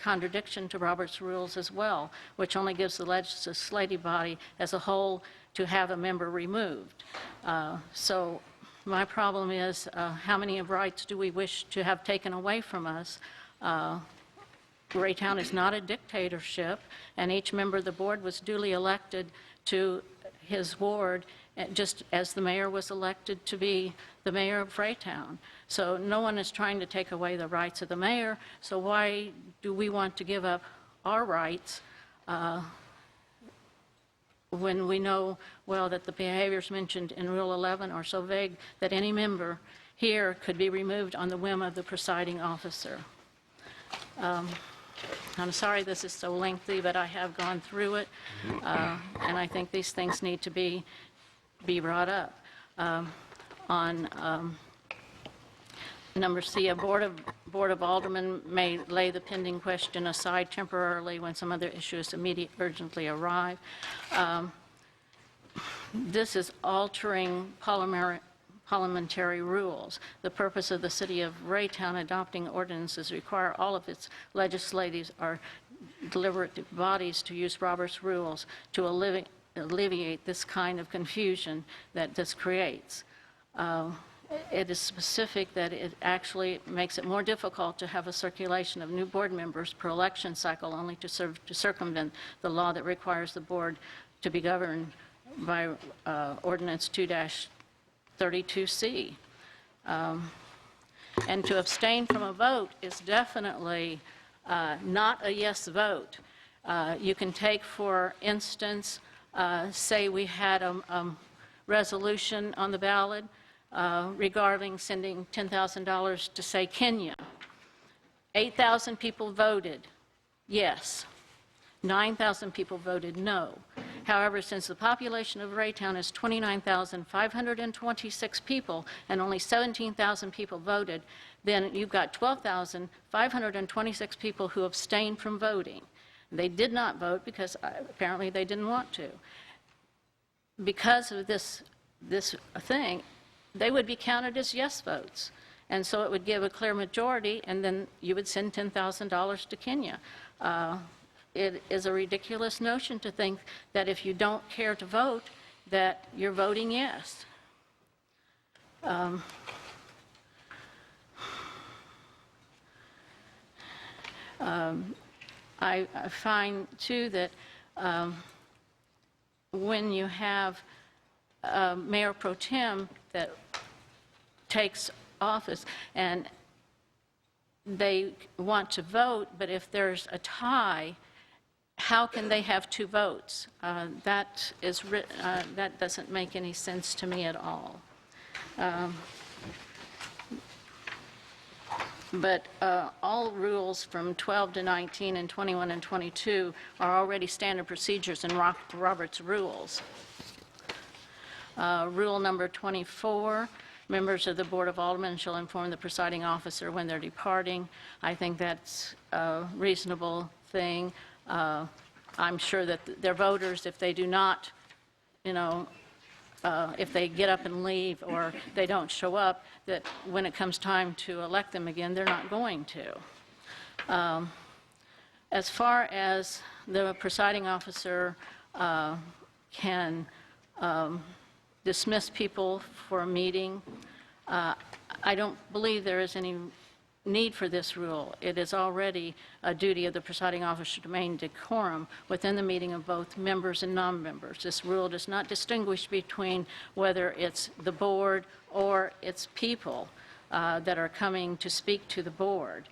contradiction to Robert's rules as well, which only gives the legislative body as a whole to have a member removed. So my problem is how many rights do we wish to have taken away from us? Raytown is not a dictatorship, and each member of the board was duly elected to his ward, just as the mayor was elected to be the mayor of Raytown. So no one is trying to take away the rights of the mayor, so why do we want to give up our rights when we know well that the behaviors mentioned in Rule 11 are so vague that any member here could be removed on the whim of the presiding officer? I'm sorry this is so lengthy, but I have gone through it, and I think these things need to be brought up. On number C, a board Board of Aldermen may lay the pending question aside temporarily when some other issues urgently arrive. This is altering parliamentary rules. The purpose of the City of Raytown adopting ordinances require all of its legislative or deliberative bodies to use Robert's rules to alleviate this kind of confusion that this creates. It is specific that it actually makes it more difficult to have a circulation of new board members per election cycle, only to circumvent the law that requires the board to be governed by Ordinance 2-32C. And to abstain from a vote is definitely not a yes vote. You can take, for instance, say we had a resolution on the ballot regarding sending $10,000 to, say, Kenya. 8,000 people voted yes. 9,000 people voted no. However, since the population of Raytown is 29,526 people and only 17,000 people voted, then you've got 12,526 people who abstained from voting. They did not vote because apparently they didn't want to. Because of this thing, they would be counted as yes votes. And so it would give a clear majority, and then you would send $10,000 to Kenya. It is a ridiculous notion to think that if you don't care to vote, that you're voting yes. I find, too, that when you have Mayor Pro Tem that takes office and they want to vote, but if there's a tie, how can they have two votes? That doesn't make any sense to me at all. But all rules from 12 to 19 and 21 and 22 are already standard procedures in Robert's rules. Rule number 24, members of the Board of Aldermen shall inform the presiding officer when they're departing. I think that's a reasonable thing. I'm sure that their voters, if they do not, if they get up and leave or they don't show up, that when it comes time to elect them again, they're not going to. As far as the presiding officer can dismiss people for a meeting, I don't believe there is any need for this rule. It is already a duty of the presiding officer to maintain decorum within the meeting of both members and non-members. This rule does not distinguish between whether it's the board or it's people that are coming to speak to the board.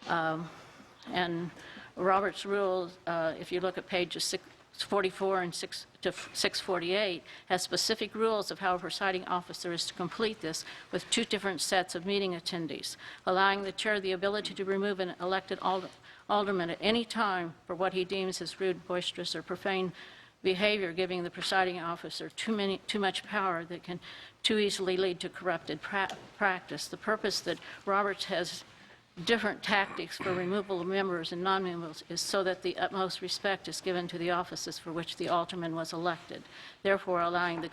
And Robert's rules, if you look at pages 644 and 648, has specific rules of how a presiding officer is to complete this with two different sets of meeting attendees, allowing the chair the ability to remove an elected alderman at any time for what he deems as rude, boisterous, or profane behavior, giving the presiding officer too much power that can too easily lead to corrupted practice. The purpose that Roberts has different tactics for removal of members and non-members is so that the utmost respect is given to the offices for which the alderman was elected, therefore allowing the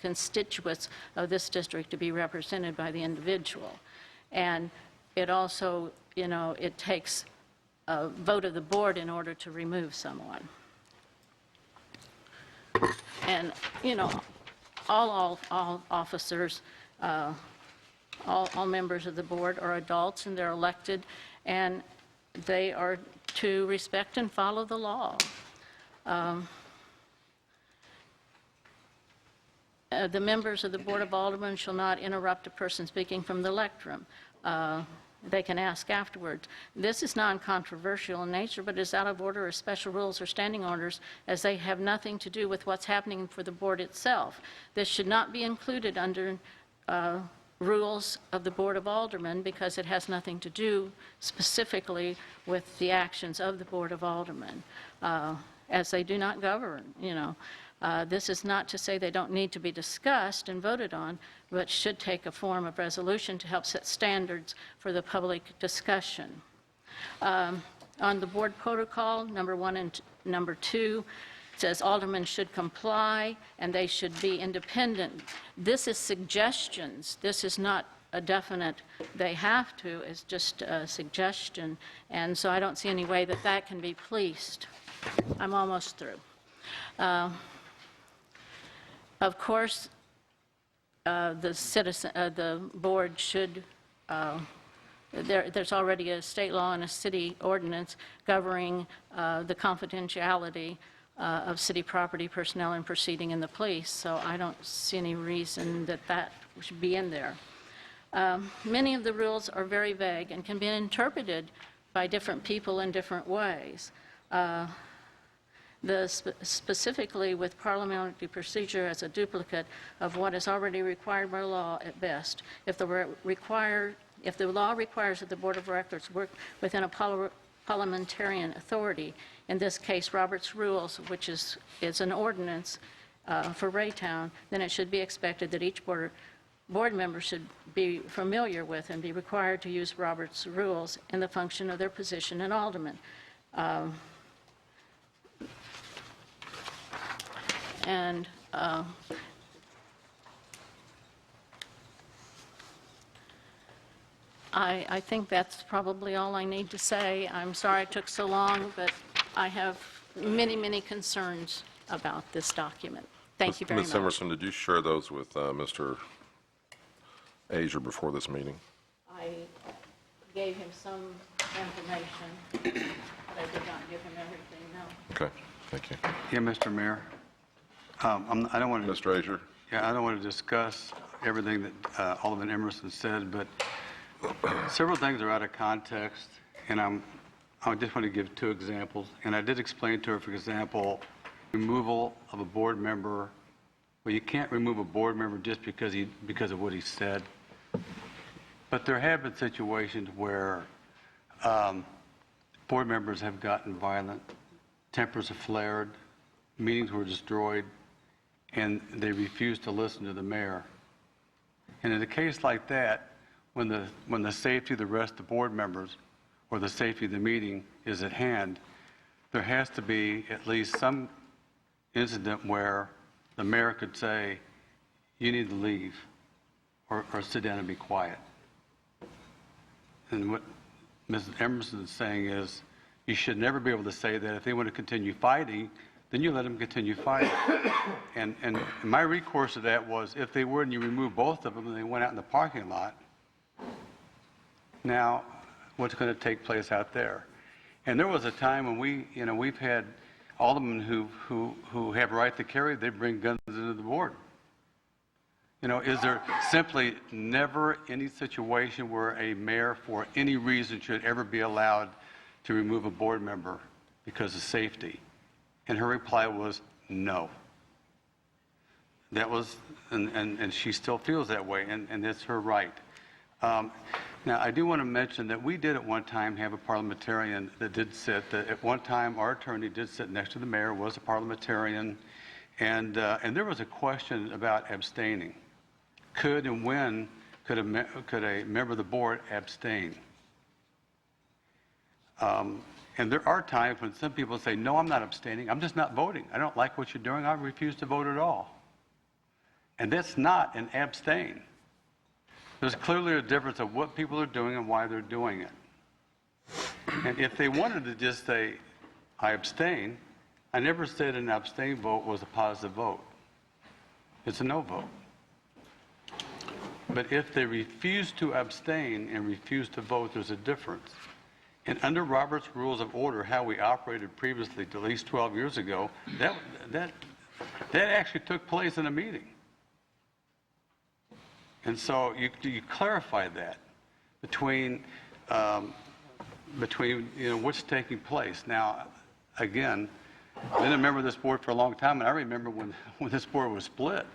constituents of this district to be represented by the individual. And it also, it takes a vote of the board in order to remove someone. And, all officers, all members of the board are adults and they're elected, and they are to respect and follow the law. The members of the Board of Aldermen shall not interrupt a person speaking from the lectern. They can ask afterwards. This is non-controversial in nature, but is out of order as special rules or standing orders, as they have nothing to do with what's happening for the board itself. This should not be included under rules of the Board of Aldermen because it has nothing to do specifically with the actions of the Board of Aldermen, as they do not govern, This is not to say they don't need to be discussed and voted on, but should take a form of resolution to help set standards for the public discussion. On the board protocol, number 1 and number 2, it says aldermen should comply and they should be independent. This is suggestions. This is not a definite they have to. It's just a suggestion. And so I don't see any way that that can be policed. I'm almost through. Of course, the board should, there's already a state law and a city ordinance governing the confidentiality of city property, personnel, and proceeding in the police, so I don't see any reason that that should be in there. Many of the rules are very vague and can be interpreted by different people in different ways. Specifically with parliamentary procedure as a duplicate of what is already required by law at best. If the law requires that the Board of Directors work within a parliamentarian authority, in this case Robert's Rules, which is an ordinance for Raytown, then it should be expected that each board member should be familiar with and be required to use Robert's Rules in the function of their position in alderman. I think that's probably all I need to say. I'm sorry it took so long, but I have many, many concerns about this document. Thank you very much. Ms. Emerson, did you share those with Mr. Asia before this meeting? I gave him some information, but I did not give him everything, no. Okay, thank you. Yeah, Mr. Mayor. I don't want to. Mr. Asia? Yeah, I don't want to discuss everything that Alderman Emerson said, but several things are out of context, and I just want to give 2 examples. And I did explain to her, for example, removal of a board member. Well, you can't remove a board member just because of what he said. But there have been situations where board members have gotten violent, tempers have flared, meetings were destroyed, and they refused to listen to the mayor. And in a case like that, when the safety of the rest of the board members or the safety of the meeting is at hand, there has to be at least some incident where the mayor could say, you need to leave, or sit down and be quiet. And what Mrs. Emerson is saying is, you should never be able to say that if they want to continue fighting, then you let them continue fighting. And my recourse to that was, if they were and you remove both of them and they went out in the parking lot, now what's going to take place out there? And there was a time when we've had aldermen who have right to carry, they bring guns into the board. Is there simply never any situation where a mayor, for any reason, should ever be allowed to remove a board member because of safety? And her reply was no. That was, and she still feels that way, and it's her right. Now, I do want to mention that we did at one time have a parliamentarian that did sit. At one time, our attorney did sit next to the mayor, was a parliamentarian, and there was a question about abstaining. Could and when could a member of the board abstain? And there are times when some people say, no, I'm not abstaining. I'm just not voting. I don't like what you're doing. I refuse to vote at all. And that's not an abstain. There's clearly a difference of what people are doing and why they're doing it. And if they wanted to just say, I abstain, I never said an abstain vote was a positive vote. It's a no vote. But if they refuse to abstain and refuse to vote, there's a difference. And under Robert's Rules of Order, how we operated previously, at least 12 years ago, that actually took place in a meeting. And so you clarify that between what's taking place. Now, again, I've been a member of this board for a long time, and I remember when this board was split.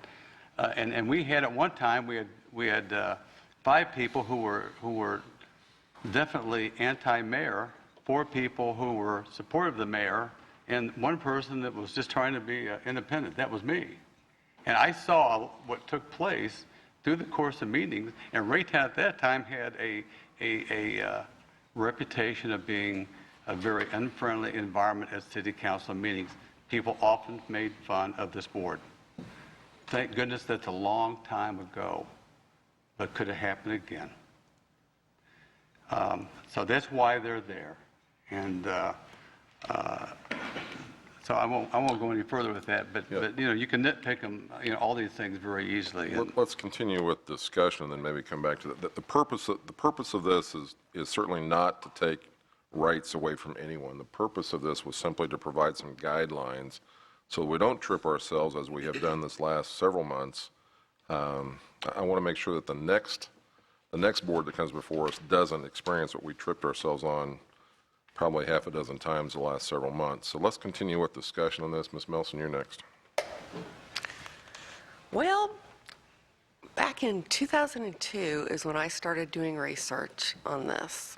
And we had at one time, we had 5 people who were definitely anti-mayor, 4 people who were supportive of the mayor, and one person that was just trying to be independent. That was me. And I saw what took place through the course of meetings, and Raytown at that time had a reputation of being a very unfriendly environment at city council meetings. People often made fun of this board. Thank goodness that's a long time ago, but could have happened again. So that's why they're there. And so I won't go any further with that, but you know, you can nitpick them, you know, all these things very easily. Let's continue with discussion and then maybe come back to that. The purpose of this is certainly not to take rights away from anyone. The purpose of this was simply to provide some guidelines so we don't trip ourselves as we have done this last several months. I want to make sure that the next board that comes before us doesn't experience what we tripped ourselves on probably half a dozen times the last several months. So let's continue with discussion on this. Ms. Melson, you're next. Well, back in 2002 is when I started doing research on this.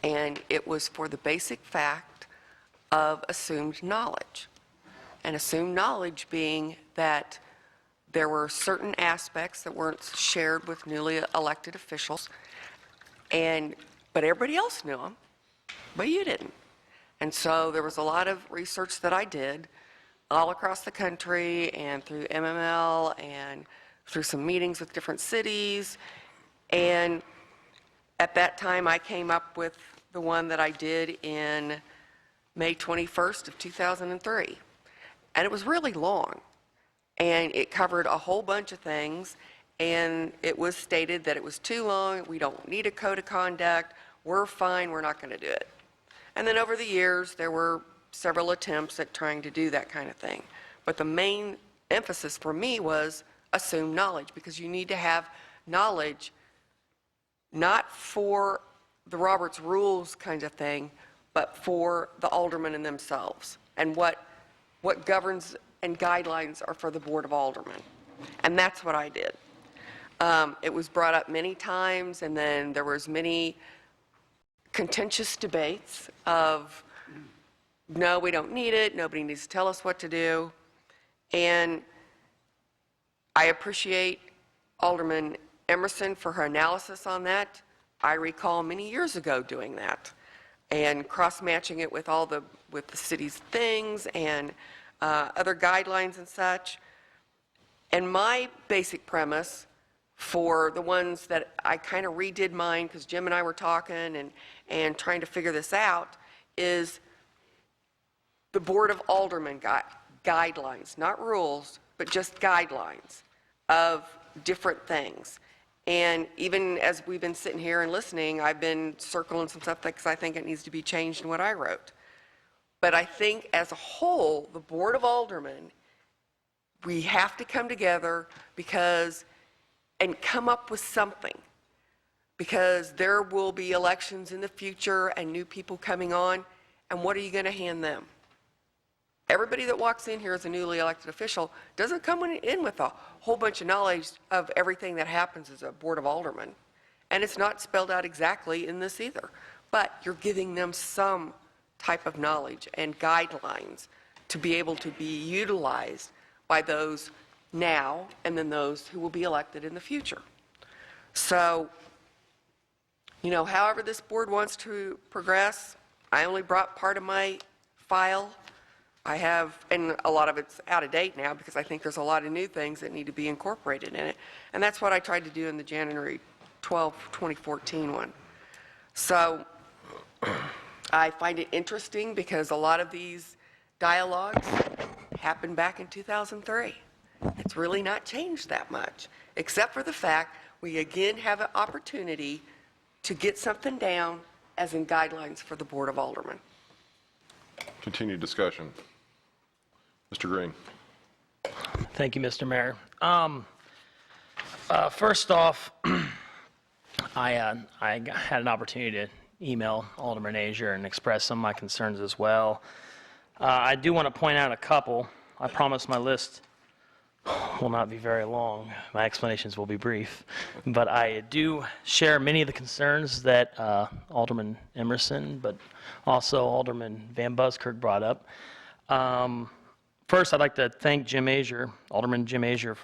And it was for the basic fact of assumed knowledge. And assumed knowledge being that there were certain aspects that weren't shared with newly elected officials, but everybody else knew them, but you didn't. And so there was a lot of research that I did all across the country and through MML and through some meetings with different cities. And at that time, I came up with the one that I did in May 21st of 2003. And it was really long. And it covered a whole bunch of things. And it was stated that it was too long, we don't need a code of conduct, we're fine, we're not going to do it. And then over the years, there were several attempts at trying to do that kind of thing. But the main emphasis for me was assumed knowledge, because you need to have knowledge not for the Roberts Rules kind of thing, but for the aldermen in themselves, and what governs and guidelines are for the Board of Aldermen. And that's what I did. It was brought up many times, and then there was many contentious debates of, no, we don't need it, nobody needs to tell us what to do. And I appreciate Alderman Emerson for her analysis on that. I recall many years ago doing that and cross-matching it with with the city's things and other guidelines and such. And my basic premise for the ones that I kind of redid mine, because Jim and I were talking and trying to figure this out, is the Board of Aldermen guidelines, not rules, but just guidelines of different things. And even as we've been sitting here and listening, I've been circling some stuff because I think it needs to be changed in what I wrote. But I think as a whole, the Board of Aldermen, we have to come together and come up with something, because there will be elections in the future and new people coming on, and what are you going to hand them? Everybody that walks in here as a newly elected official doesn't come in with a whole bunch of knowledge of everything that happens as a Board of Aldermen, and it's not spelled out exactly in this either, but you're giving them some type of knowledge and guidelines to be able to be utilized by those now and then those who will be elected in the future. So, you know, however this board wants to progress, I only brought part of my file. I have, and a lot of it's out of date now because I think there's a lot of new things that need to be incorporated in it. And that's what I tried to do in the January 12, 2014 one. So I find it interesting because a lot of these dialogues happened back in 2003. It's really not changed that much, except for the fact we again have an opportunity to get something down as in guidelines for the Board of Aldermen. Continued discussion. Mr. Green. Thank you, Mr. Mayor. First off, I had an opportunity to email Alderman Azier and express some of my concerns as well. I do want to point out a couple. I promise my list will not be very long. My explanations will be brief. But I do share many of the concerns that Alderman Emerson, but also Alderman Van Buskirk brought up. First, I'd like to thank Jim Azier, Alderman Jim Azier,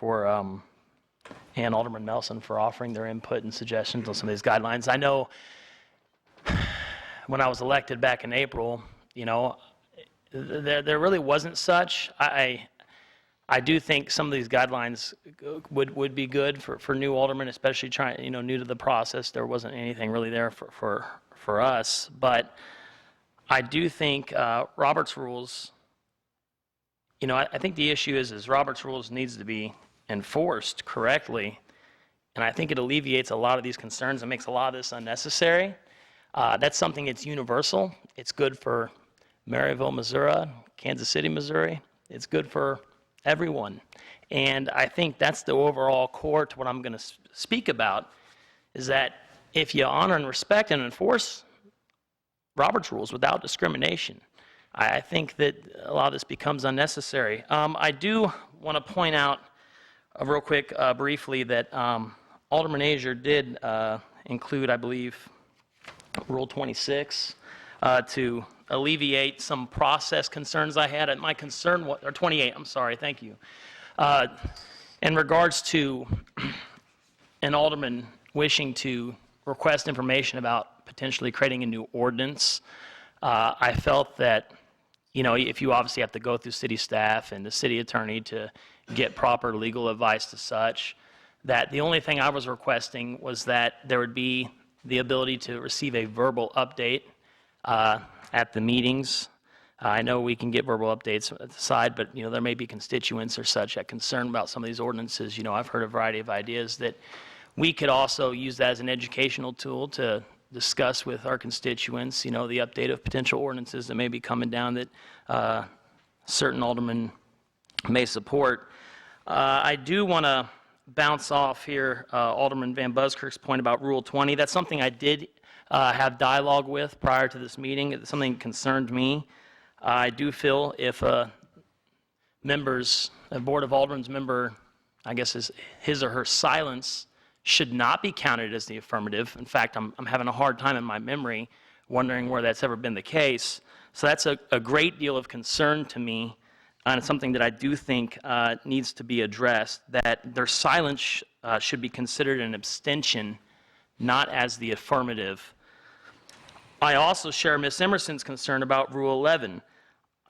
and Alderman Nelson for offering their input and suggestions on some of these guidelines. I know when I was elected back in April, there really wasn't such. I do think some of these guidelines would be good for new aldermen, especially new to the process. There wasn't anything really there for us, but I do think Robert's rules. I think the issue is Robert's rules needs to be enforced correctly, and I think it alleviates a lot of these concerns and makes a lot of this unnecessary. That's something that's universal. It's good for Maryville, Missouri, Kansas City, Missouri. It's good for everyone. And I think that's the overall core to what I'm going to speak about, is that if you honor and respect and enforce Robert's rules without discrimination, I think that a lot of this becomes unnecessary. I do want to point out real quick, briefly, that Alderman Azier did include, I believe, Rule 26 to alleviate some process concerns I had. My concern was, or 28, I'm sorry, thank you. In regards to an alderman wishing to request information about potentially creating a new ordinance, I felt that, if you obviously have to go through city staff and the city attorney to get proper legal advice to such, that the only thing I was requesting was that there would be the ability to receive a verbal update at the meetings. I know we can get verbal updates at the side, but there may be constituents or such that concern about some of these ordinances. I've heard a variety of ideas that we could also use that as an educational tool to discuss with our constituents, the update of potential ordinances that may be coming down that certain aldermen may support. I do want to bounce off here Alderman Van Buskirk's point about Rule 20. That's something I did have dialogue with prior to this meeting. It's something that concerned me. I do feel if a Board of Aldermen's member, I guess his or her silence should not be counted as the affirmative. In fact, I'm having a hard time in my memory wondering where that's ever been the case. So that's a great deal of concern to me, and it's something that I do think needs to be addressed, that their silence should be considered an abstention, not as the affirmative. I also share Ms. Emerson's concern about Rule 11.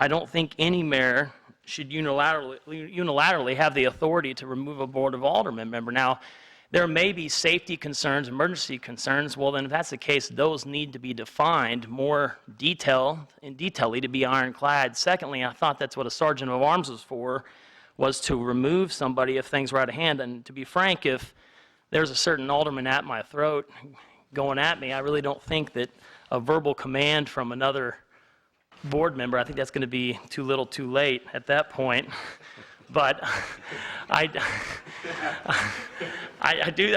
I don't think any mayor should unilaterally have the authority to remove a Board of Aldermen member. Now, there may be safety concerns, emergency concerns. Well, then if that's the case, those need to be defined more detailedly to be ironclad. Secondly, I thought that's what a sergeant of arms was for, was to remove somebody if things were out of hand. And to be frank, if there's a certain alderman at my throat going at me, I really don't think that a verbal command from another board member, I think that's going to be too little too late at that point. But I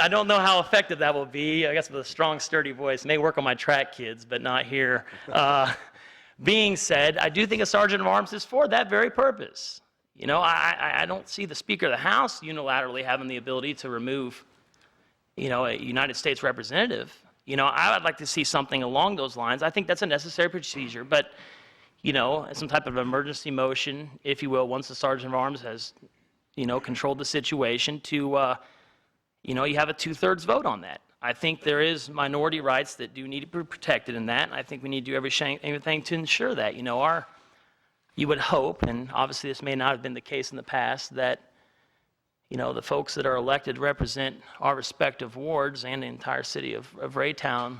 don't know how effective that will be. I guess with a strong, sturdy voice. It may work on my track kids, but not here. Being said, I do think a sergeant of arms is for that very purpose. I don't see the Speaker of the House unilaterally having the ability to remove, a United States representative. I would like to see something along those lines. I think that's a necessary procedure, but some type of emergency motion, if you will, once the sergeant of arms has, controlled the situation to, you have a 2/3 vote on that. I think there is minority rights that do need to be protected in that, and I think we need to do everything to ensure that. You would hope, and obviously this may not have been the case in the past, that, the folks that are elected represent our respective wards and the entire city of Raytown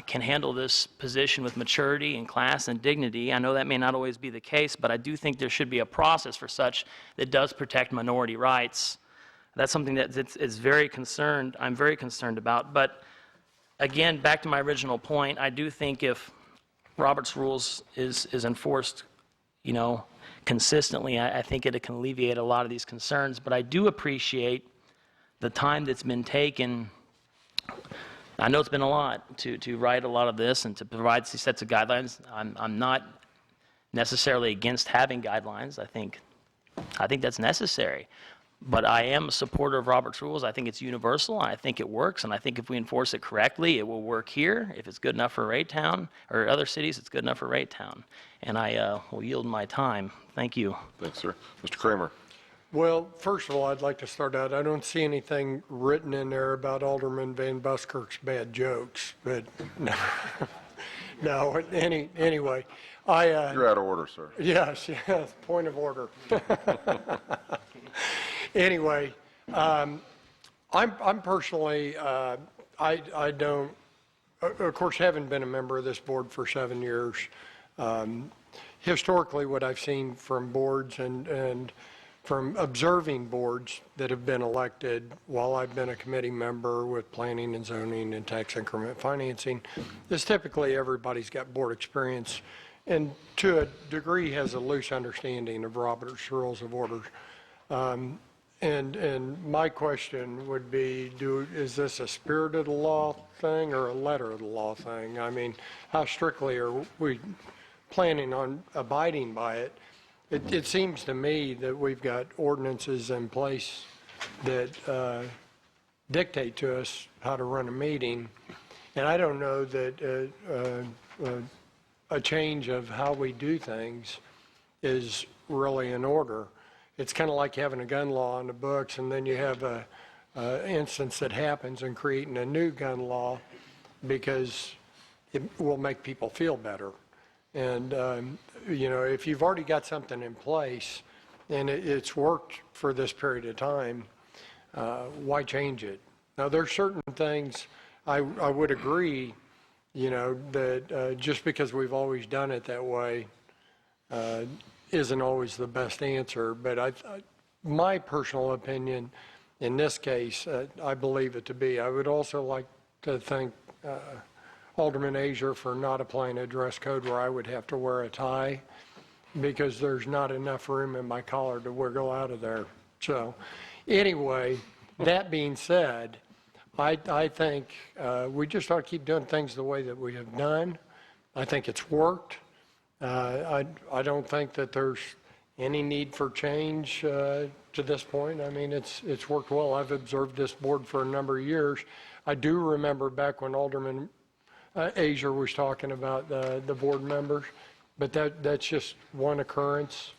can handle this position with maturity and class and dignity. I know that may not always be the case, but I do think there should be a process for such that does protect minority rights. That's something that I'm very concerned about. But again, back to my original point, I do think if Robert's rules is enforced, consistently, I think it can alleviate a lot of these concerns. But I do appreciate the time that's been taken. I know it's been a lot to write a lot of this and to provide these sets of guidelines. I'm not necessarily against having guidelines. I think that's necessary. But I am a supporter of Robert's Rules. I think it's universal, and I think it works, and I think if we enforce it correctly, it will work here. If it's good enough for Raytown or other cities, it's good enough for Raytown. And I will yield my time. Thank you. Thanks, sir. Mr. Kramer. Well, first of all, I'd like to start out, I don't see anything written in there about Alderman Van Buskirk's bad jokes, but no, no, anyway. You're out of order, sir. Yes, point of order. Anyway, I'm personally, I don't, of course, haven't been a member of this board for 7 years. Historically, what I've seen from boards and from observing boards that have been elected while I've been a committee member with planning and zoning and tax increment financing is typically everybody's got board experience and to a degree has a loose understanding of Robert's Rules of Order. And my question would be, is this a spirit of the law thing or a letter of the law thing? I mean, how strictly are we planning on abiding by it? It seems to me that we've got ordinances in place that dictate to us how to run a meeting, and I don't know that a change of how we do things is really in order. It's kind of like having a gun law on the books, and then you have a instance that happens and creating a new gun law because it will make people feel better. And, you know, if you've already got something in place and it's worked for this period of time, why change it? Now, there's certain things I would agree, you know, that just because we've always done it that way isn't always the best answer. But my personal opinion in this case, I believe it to be. I would also like to thank Alderman Azier for not applying a dress code where I would have to wear a tie because there's not enough room in my collar to wiggle out of there. So anyway, that being said, I think we just ought to keep doing things the way that we have done. I think it's worked. I don't think that there's any need for change to this point. I mean, it's worked well. I've observed this board for a number of years. I do remember back when Alderman Azier was talking about the board members, but that's just one occurrence,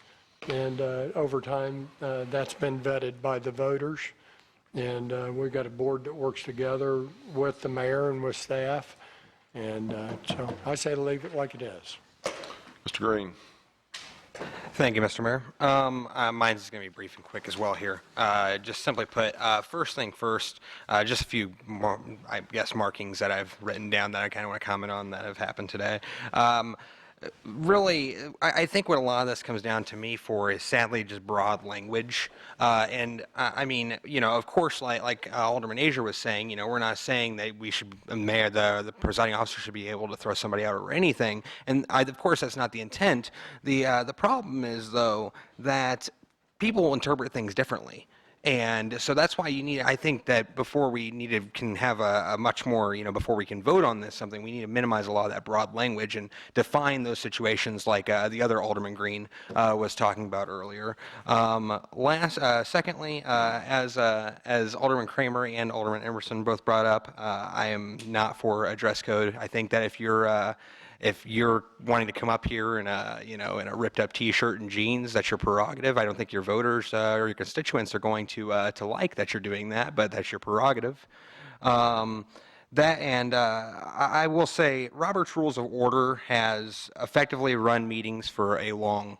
and over time that's been vetted by the voters, and we've got a board that works together with the mayor and with staff, and so I say leave it like it is. Mr. Green. Thank you, Mr. Mayor. Mine is going to be brief and quick as well here. Just simply put, first thing first, just a few more, I guess, markings that I've written down that I kind of want to comment on that have happened today. Really, I think what a lot of this comes down to me for is sadly just broad language. And I mean, you know, of course, like Alderman Azier was saying, you know, we're not saying that we should, the mayor, the presiding officer should be able to throw somebody out or anything. And of course, that's not the intent. The problem is, though, that people will interpret things differently. And so that's why you need, I think that before we can have a much more, you know, before we can vote on this something, we need to minimize a lot of that broad language and define those situations like the other Alderman Green was talking about earlier. Secondly, as Alderman Kramer and Alderman Emerson both brought up, I am not for a dress code. I think that if you're wanting to come up here in a ripped up T-shirt and jeans, that's your prerogative. I don't think your voters or your constituents are going to like that you're doing that, but that's your prerogative. I will say Robert's Rules of Order has effectively run meetings for a long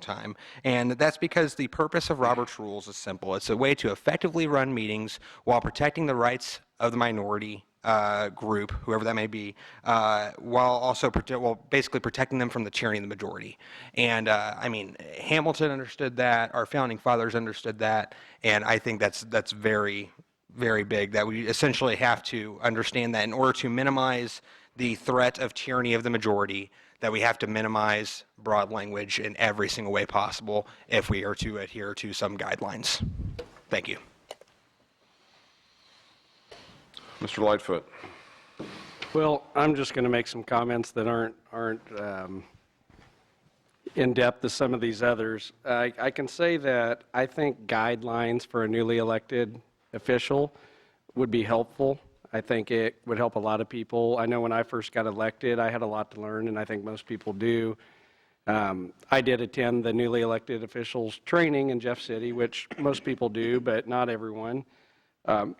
time, and that's because the purpose of Robert's Rules is simple. It's a way to effectively run meetings while protecting the rights of the minority group, whoever that may be, while also basically protecting them from the tyranny of the majority. And I mean, Hamilton understood that, our founding fathers understood that, and I think that's very, very big, that we essentially have to understand that in order to minimize the threat of tyranny of the majority, that we have to minimize broad language in every single way possible if we are to adhere to some guidelines. Thank you. Mr. Lightfoot. Well, I'm just going to make some comments that aren't in-depth as some of these others. I can say that I think guidelines for a newly elected official would be helpful. I think it would help a lot of people. I know when I first got elected, I had a lot to learn, and I think most people do. I did attend the newly elected officials training in Jeff City, which most people do, but not everyone.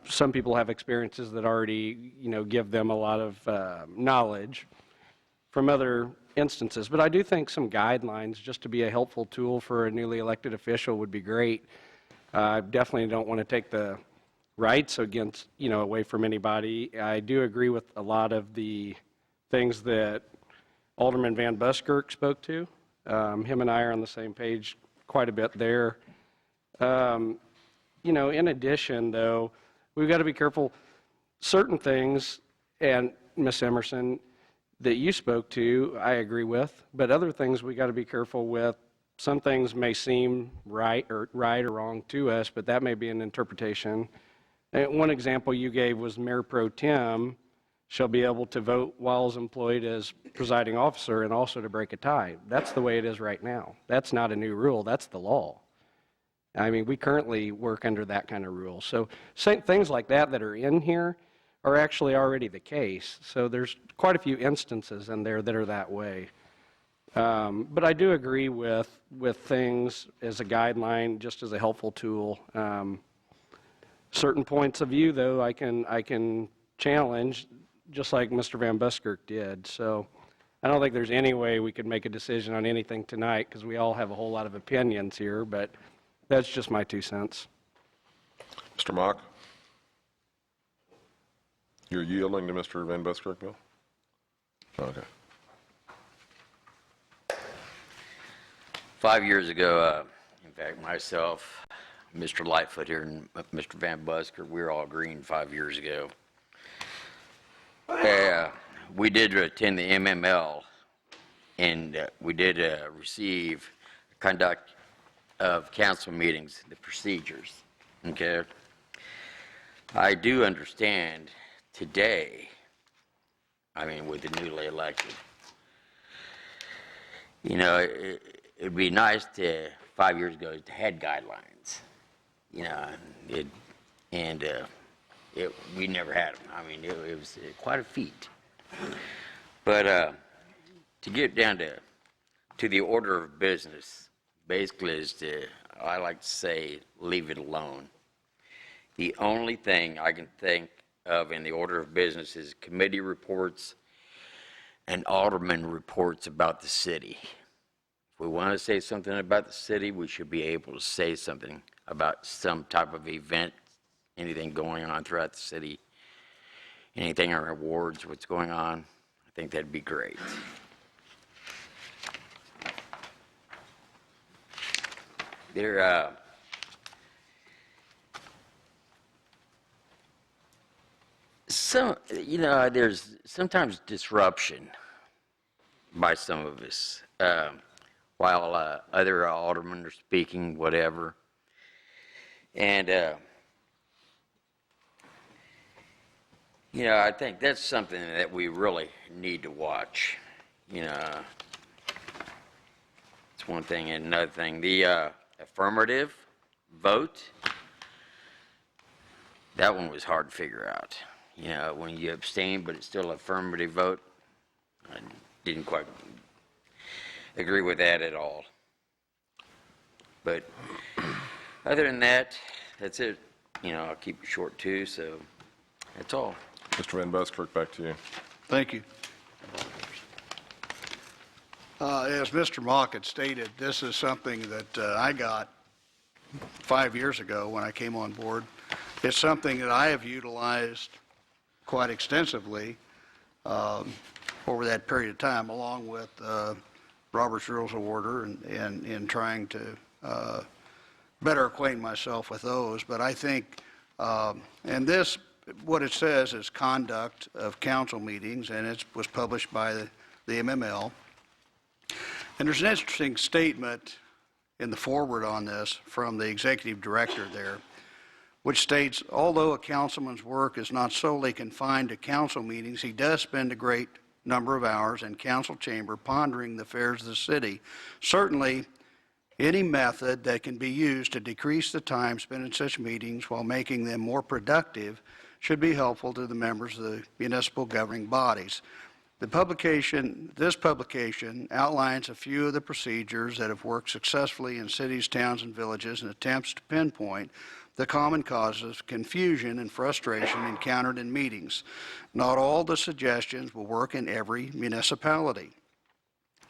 Some people have experiences that already, give them a lot of knowledge from other instances. But I do think some guidelines, just to be a helpful tool for a newly elected official, would be great. I definitely don't want to take the rights against, away from anybody. I do agree with a lot of the things that Alderman Van Buskirk spoke to. Him and I are on the same page quite a bit there. In addition, though, we've got to be careful. Certain things, and Ms. Emerson, that you spoke to, I agree with, but other things we got to be careful with. Some things may seem right or wrong to us, but that may be an interpretation. And one example you gave was Mayor Pro Tem shall be able to vote while is employed as presiding officer and also to break a tie. That's the way it is right now. That's not a new rule. That's the law. I mean, we currently work under that kind of rule. So things like that are in here are actually already the case. So there's quite a few instances in there that are that way. But I do agree with things as a guideline, just as a helpful tool. Certain points of view, though, I can challenge, just like Mr. Van Buskirk did. So I don't think there's any way we could make a decision on anything tonight because we all have a whole lot of opinions here, but that's just my 2 cents. Mr. Mock? You're yielding to Mr. Van Buskirk, Bill? Okay. 5 years ago, in fact, myself, Mr. Lightfoot here, and Mr. Van Busker, we were all green 5 years ago. We did attend the MML, and we did receive conduct of council meetings, the procedures, okay? I do understand today, with the newly elected, it'd be nice to, 5 years ago, to had guidelines, we never had them. It was quite a feat. But to get down to the order of business, basically is to, I like to say, leave it alone. The only thing I can think of in the order of business is committee reports and alderman reports about the city. If we want to say something about the city, we should be able to say something about some type of event, anything going on throughout the city, anything on awards, what's going on. I think that'd be great. There's sometimes disruption by some of us while other aldermen are speaking, whatever. And, I think that's something that we really need to watch. It's one thing. And another thing, the affirmative vote, that one was hard to figure out. When you abstain, but it's still an affirmative vote, I didn't quite agree with that at all. But other than that, that's it. I'll keep it short too, so that's all. Mr. Van Buskirk, back to you. Thank you. As Mr. Mock had stated, this is something that I got 5 years ago when I came on board. It's something that I have utilized quite extensively over that period of time, along with Robert's Rules of Order and in trying to better acquaint myself with those. But I think, and this, what it says is conduct of council meetings, and it was published by the MML. And there's an interesting statement in the foreword on this from the executive director there, which states, although a councilman's work is not solely confined to council meetings, he does spend a great number of hours in council chamber pondering the affairs of the city. Certainly, any method that can be used to decrease the time spent in such meetings while making them more productive should be helpful to the members of the municipal governing bodies. This publication outlines a few of the procedures that have worked successfully in cities, towns, and villages and attempts to pinpoint the common causes of confusion and frustration encountered in meetings. Not all the suggestions will work in every municipality.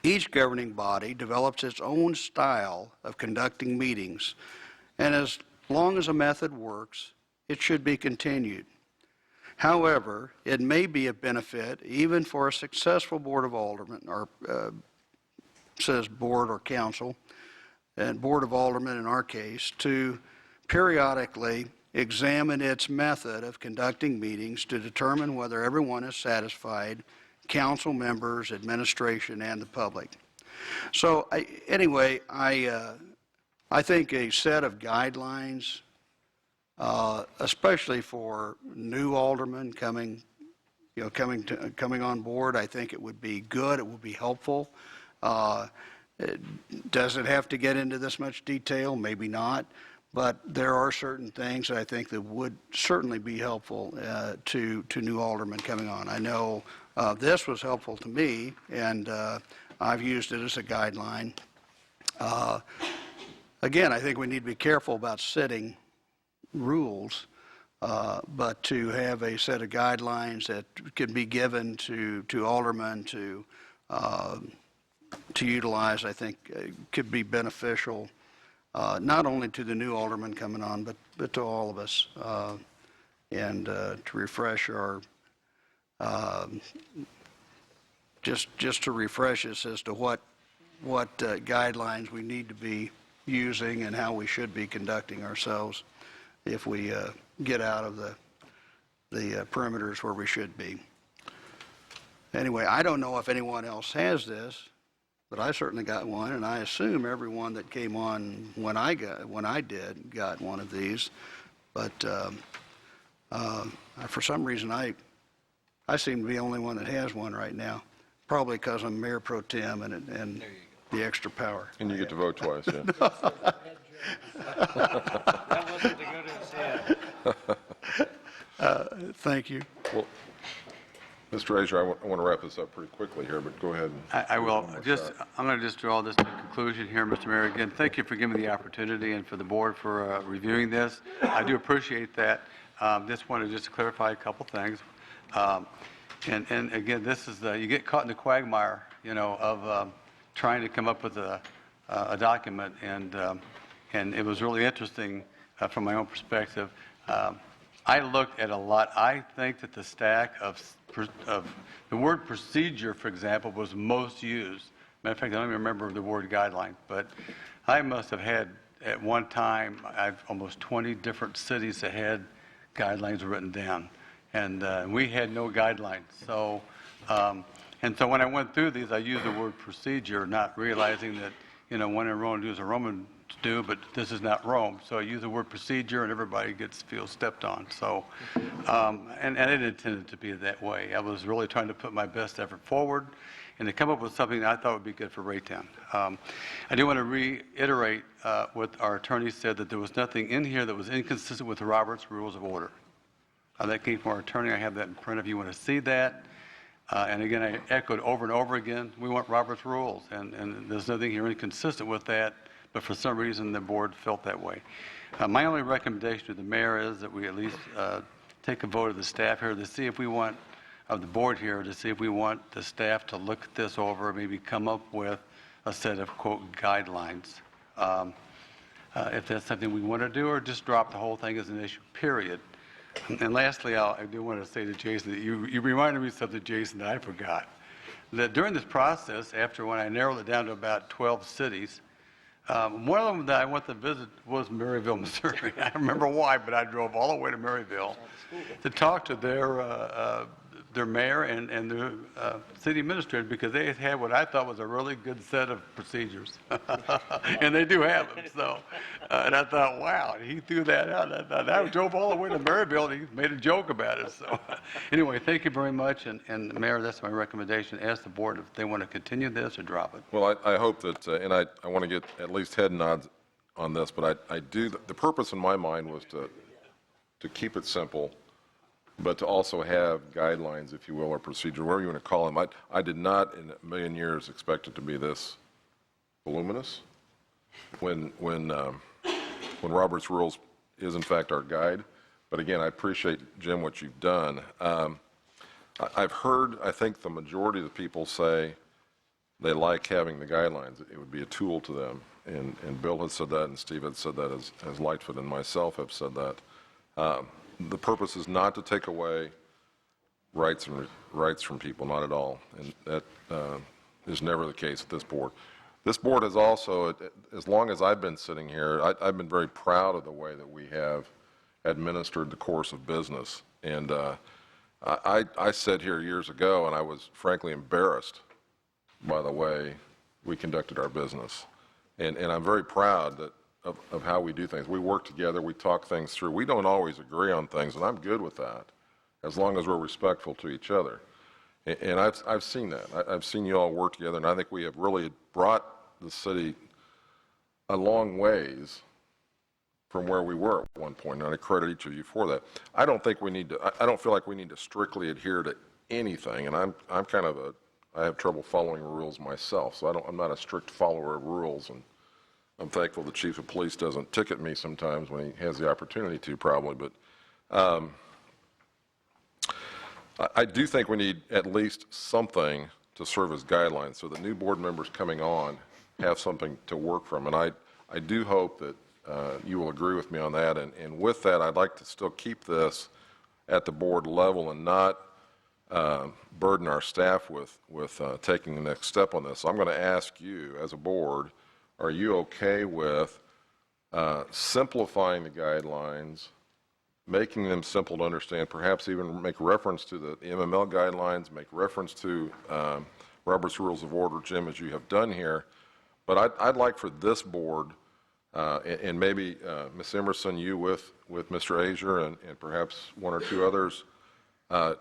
Each governing body develops its own style of conducting meetings, and as long as a method works, it should be continued. However, it may be a benefit even for a successful Board of Aldermen, or says board or council, and Board of Aldermen in our case, to periodically examine its method of conducting meetings to determine whether everyone is satisfied, council members, administration, and the public. So anyway, I think a set of guidelines, especially for new aldermen coming on board, I think it would be good. It would be helpful. Does it have to get into this much detail? Maybe not. But there are certain things that I think that would certainly be helpful to new aldermen coming on. I know this was helpful to me, and I've used it as a guideline. Again, I think we need to be careful about setting rules, but to have a set of guidelines that can be given to aldermen to utilize, I think, could be beneficial, not only to the new aldermen coming on, but to all of us, and to refresh our, just to refresh us as to what guidelines we need to be using and how we should be conducting ourselves if we get out of the perimeters where we should be. Anyway, I don't know if anyone else has this, but I certainly got one, and I assume everyone that came on when I did got one of these. But for some reason, I seem to be the only one that has one right now. Probably because I'm Mayor Pro Tem and the extra power. And you get to vote twice, yeah. That wasn't to go to his head. Thank you. Well, Mr. Azar, I want to wrap this up pretty quickly here, but go ahead. I will. I'm going to just draw this to conclusion here, Mr. Mayor. Again, thank you for giving me the opportunity and for the board for reviewing this. I do appreciate that. Just wanted just to clarify a couple things. And again, this is you get caught in the quagmire, of trying to come up with a document, and it was really interesting from my own perspective. I looked at a lot. I think that the stack of the word procedure, for example, was most used. Matter of fact, I don't even remember the word guideline, but I must have had at one time, I've almost 20 different cities that had guidelines written down, and we had no guidelines. So, and so when I went through these, I used the word procedure, not realizing that when in Rome, do as a Roman do, but this is not Rome. So I use the word procedure, and everybody feels stepped on. So, and I didn't intend it to be that way. I was really trying to put my best effort forward and to come up with something that I thought would be good for Raytown. I do want to reiterate what our attorney said, that there was nothing in here that was inconsistent with the Roberts Rules of Order. That came from our attorney. I have that in print if you want to see that. And again, I echoed over and over again, we want Robert's rules, and there's nothing here inconsistent with that, but for some reason the board felt that way. My only recommendation to the mayor is that we at least take a vote of the staff here to see if we want, of the board here, to see if we want the staff to look at this over, maybe come up with a set of, quote, guidelines. If that's something we want to do, or just drop the whole thing as an issue, period. And lastly, I do want to say to Jason that you reminded me of something, Jason, that I forgot. That during this process, after when I narrowed it down to about 12 cities, one of them that I went to visit was Maryville, Missouri. I don't remember why, but I drove all the way to Maryville to talk to their their mayor and their city administrator, because they had what I thought was a really good set of procedures. And they do have them, so. And I thought, wow, he threw that out. I thought, I drove all the way to Maryville, and he made a joke about it, so. Anyway, thank you very much, and Mayor, that's my recommendation. Ask the board if they want to continue this or drop it. Well, I hope that, and I want to get at least head nods on this, but I do, the purpose in my mind was to keep it simple, but to also have guidelines, if you will, or procedure, whatever you want to call them. I did not in a million years expect it to be this voluminous. When Robert's Rules is in fact our guide. But again, I appreciate, Jim, what you've done. I've heard, I think the majority of the people say they like having the guidelines. It would be a tool to them. And Bill has said that, and Steve has said that, as Lightfoot and myself have said that. The purpose is not to take away rights from people, not at all. And that is never the case with this board. This board has also, as long as I've been sitting here, I've been very proud of the way that we have administered the course of business. And I sat here years ago, and I was frankly embarrassed by the way we conducted our business. And I'm very proud of how we do things. We work together, we talk things through. We don't always agree on things, and I'm good with that, as long as we're respectful to each other. And I've seen that. I've seen you all work together, and I think we have really brought the city a long ways from where we were at one point, and I credit each of you for that. I don't think we need to, I don't feel like we need to strictly adhere to anything, and I'm kind of I have trouble following rules myself, so I'm not a strict follower of rules, and I'm thankful the chief of police doesn't ticket me sometimes when he has the opportunity to, probably, but I do think we need at least something to serve as guidelines so the new board members coming on have something to work from. And I do hope that you will agree with me on that. And with that, I'd like to still keep this at the board level and not burden our staff with taking the next step on this. So I'm going to ask you as a board, are you okay with simplifying the guidelines, making them simple to understand, perhaps even make reference to the MML guidelines, make reference to Robert's Rules of Order, Jim, as you have done here. But I'd like for this board, and maybe Ms. Emerson, you with Mr. Azier and perhaps one or two others,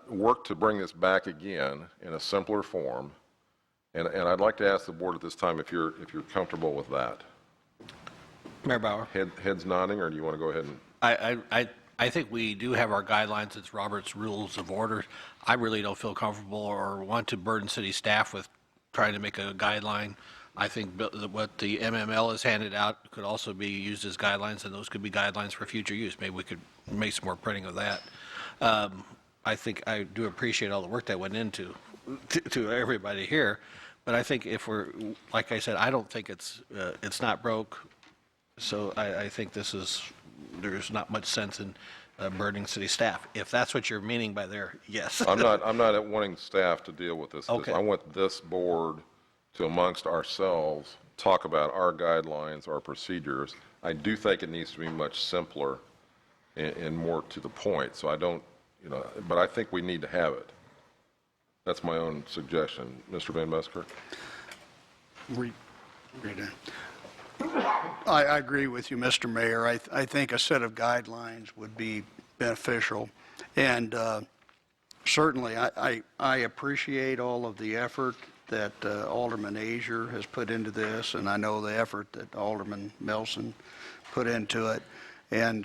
work to bring this back again in a simpler form. And I'd like to ask the board at this time if you're comfortable with that. Mayor Bauer. Heads nodding, or do you want to go ahead and? I think we do have our guidelines. It's Robert's Rules of Order. I really don't feel comfortable or want to burden city staff with trying to make a guideline. I think what the MML has handed out could also be used as guidelines, and those could be guidelines for future use. Maybe we could make some more printing of that. I think I do appreciate all the work that went into to everybody here, but I think if we're, like I said, I don't think it's not broke. So I think there's not much sense in burdening city staff. If that's what you're meaning by there, yes. I'm not wanting staff to deal with this. Okay. I want this board to, amongst ourselves, talk about our guidelines, our procedures. I do think it needs to be much simpler and more to the point. So I don't, but I think we need to have it. That's my own suggestion. Mr. Van Busker? I agree with you, Mr. Mayor. I think a set of guidelines would be beneficial. And certainly, I appreciate all of the effort that Alderman Azier has put into this, and I know the effort that Alderman Melson put into it. And,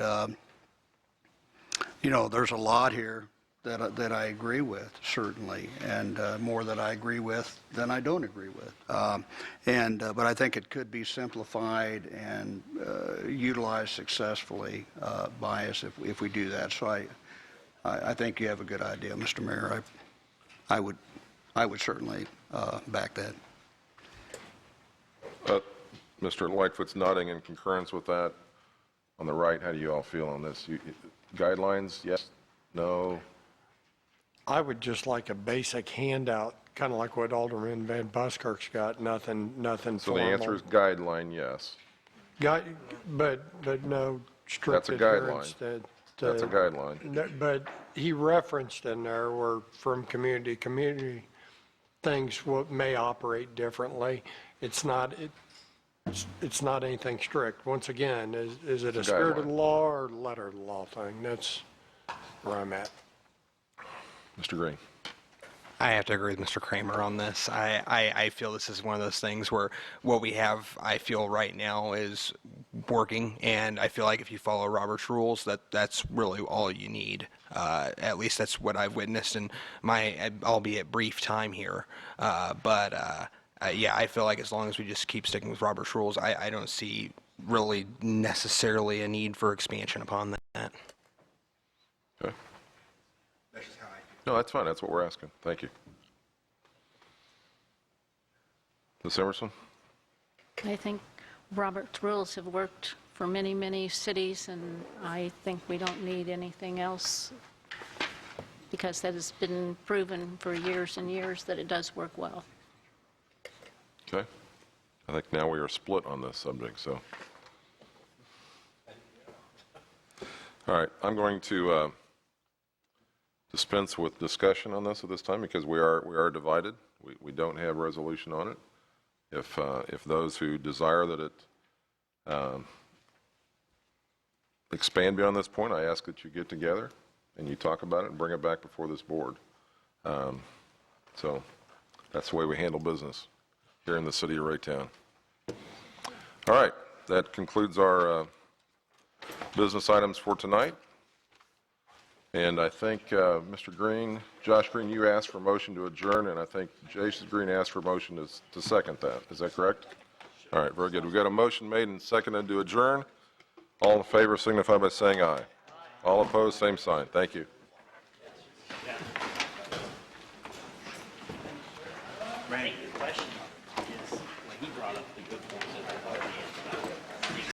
there's a lot here that I agree with, certainly, and more that I agree with than I don't agree with. But I think it could be simplified and utilized successfully by us if we do that. So I think you have a good idea, Mr. Mayor. I would certainly back that. Mr. Lightfoot's nodding in concurrence with that. On the right, how do you all feel on this? Guidelines, yes, no? I would just like a basic handout, kind of like what Alderman Van Busker's got, nothing So formal. the answer is guideline, yes. But no strict That's a guideline. adherence to. That's a guideline. But he referenced in there were from community things what may operate differently. It's not anything strict. Once again, is it a spirit of the law or letter of the law thing? That's where I'm at. Mr. Green. I have to agree with Mr. Kramer on this. I feel this is one of those things where what we have, I feel right now, is working, and I feel like if you follow Robert's rules, that's really all you need. At least that's what I've witnessed in my, albeit brief time here. Yeah, I feel like as long as we just keep sticking with Robert's rules, I don't see really necessarily a need for expansion upon that. Okay. No, that's fine. That's what we're asking. Thank you. Ms. Emerson? I think Robert's rules have worked for many, many cities, and I think we don't need anything else because that has been proven for years and years that it does work well. Okay. I think now we are split on this subject, so. All right, I'm going to dispense with discussion on this at this time because we are divided. We don't have resolution on it. If those who desire that it expand beyond this point, I ask that you get together and you talk about it and bring it back before this board. So that's the way we handle business here in the city of Raytown. All right, that concludes our business items for tonight. And I think Mr. Green, Josh Green, you asked for a motion to adjourn, and I think Jason Green asked for a motion to second that. Is that correct? All right, very good. We've got a motion made and seconded to adjourn. All in favor signify by saying aye. All opposed, same sign. Thank you.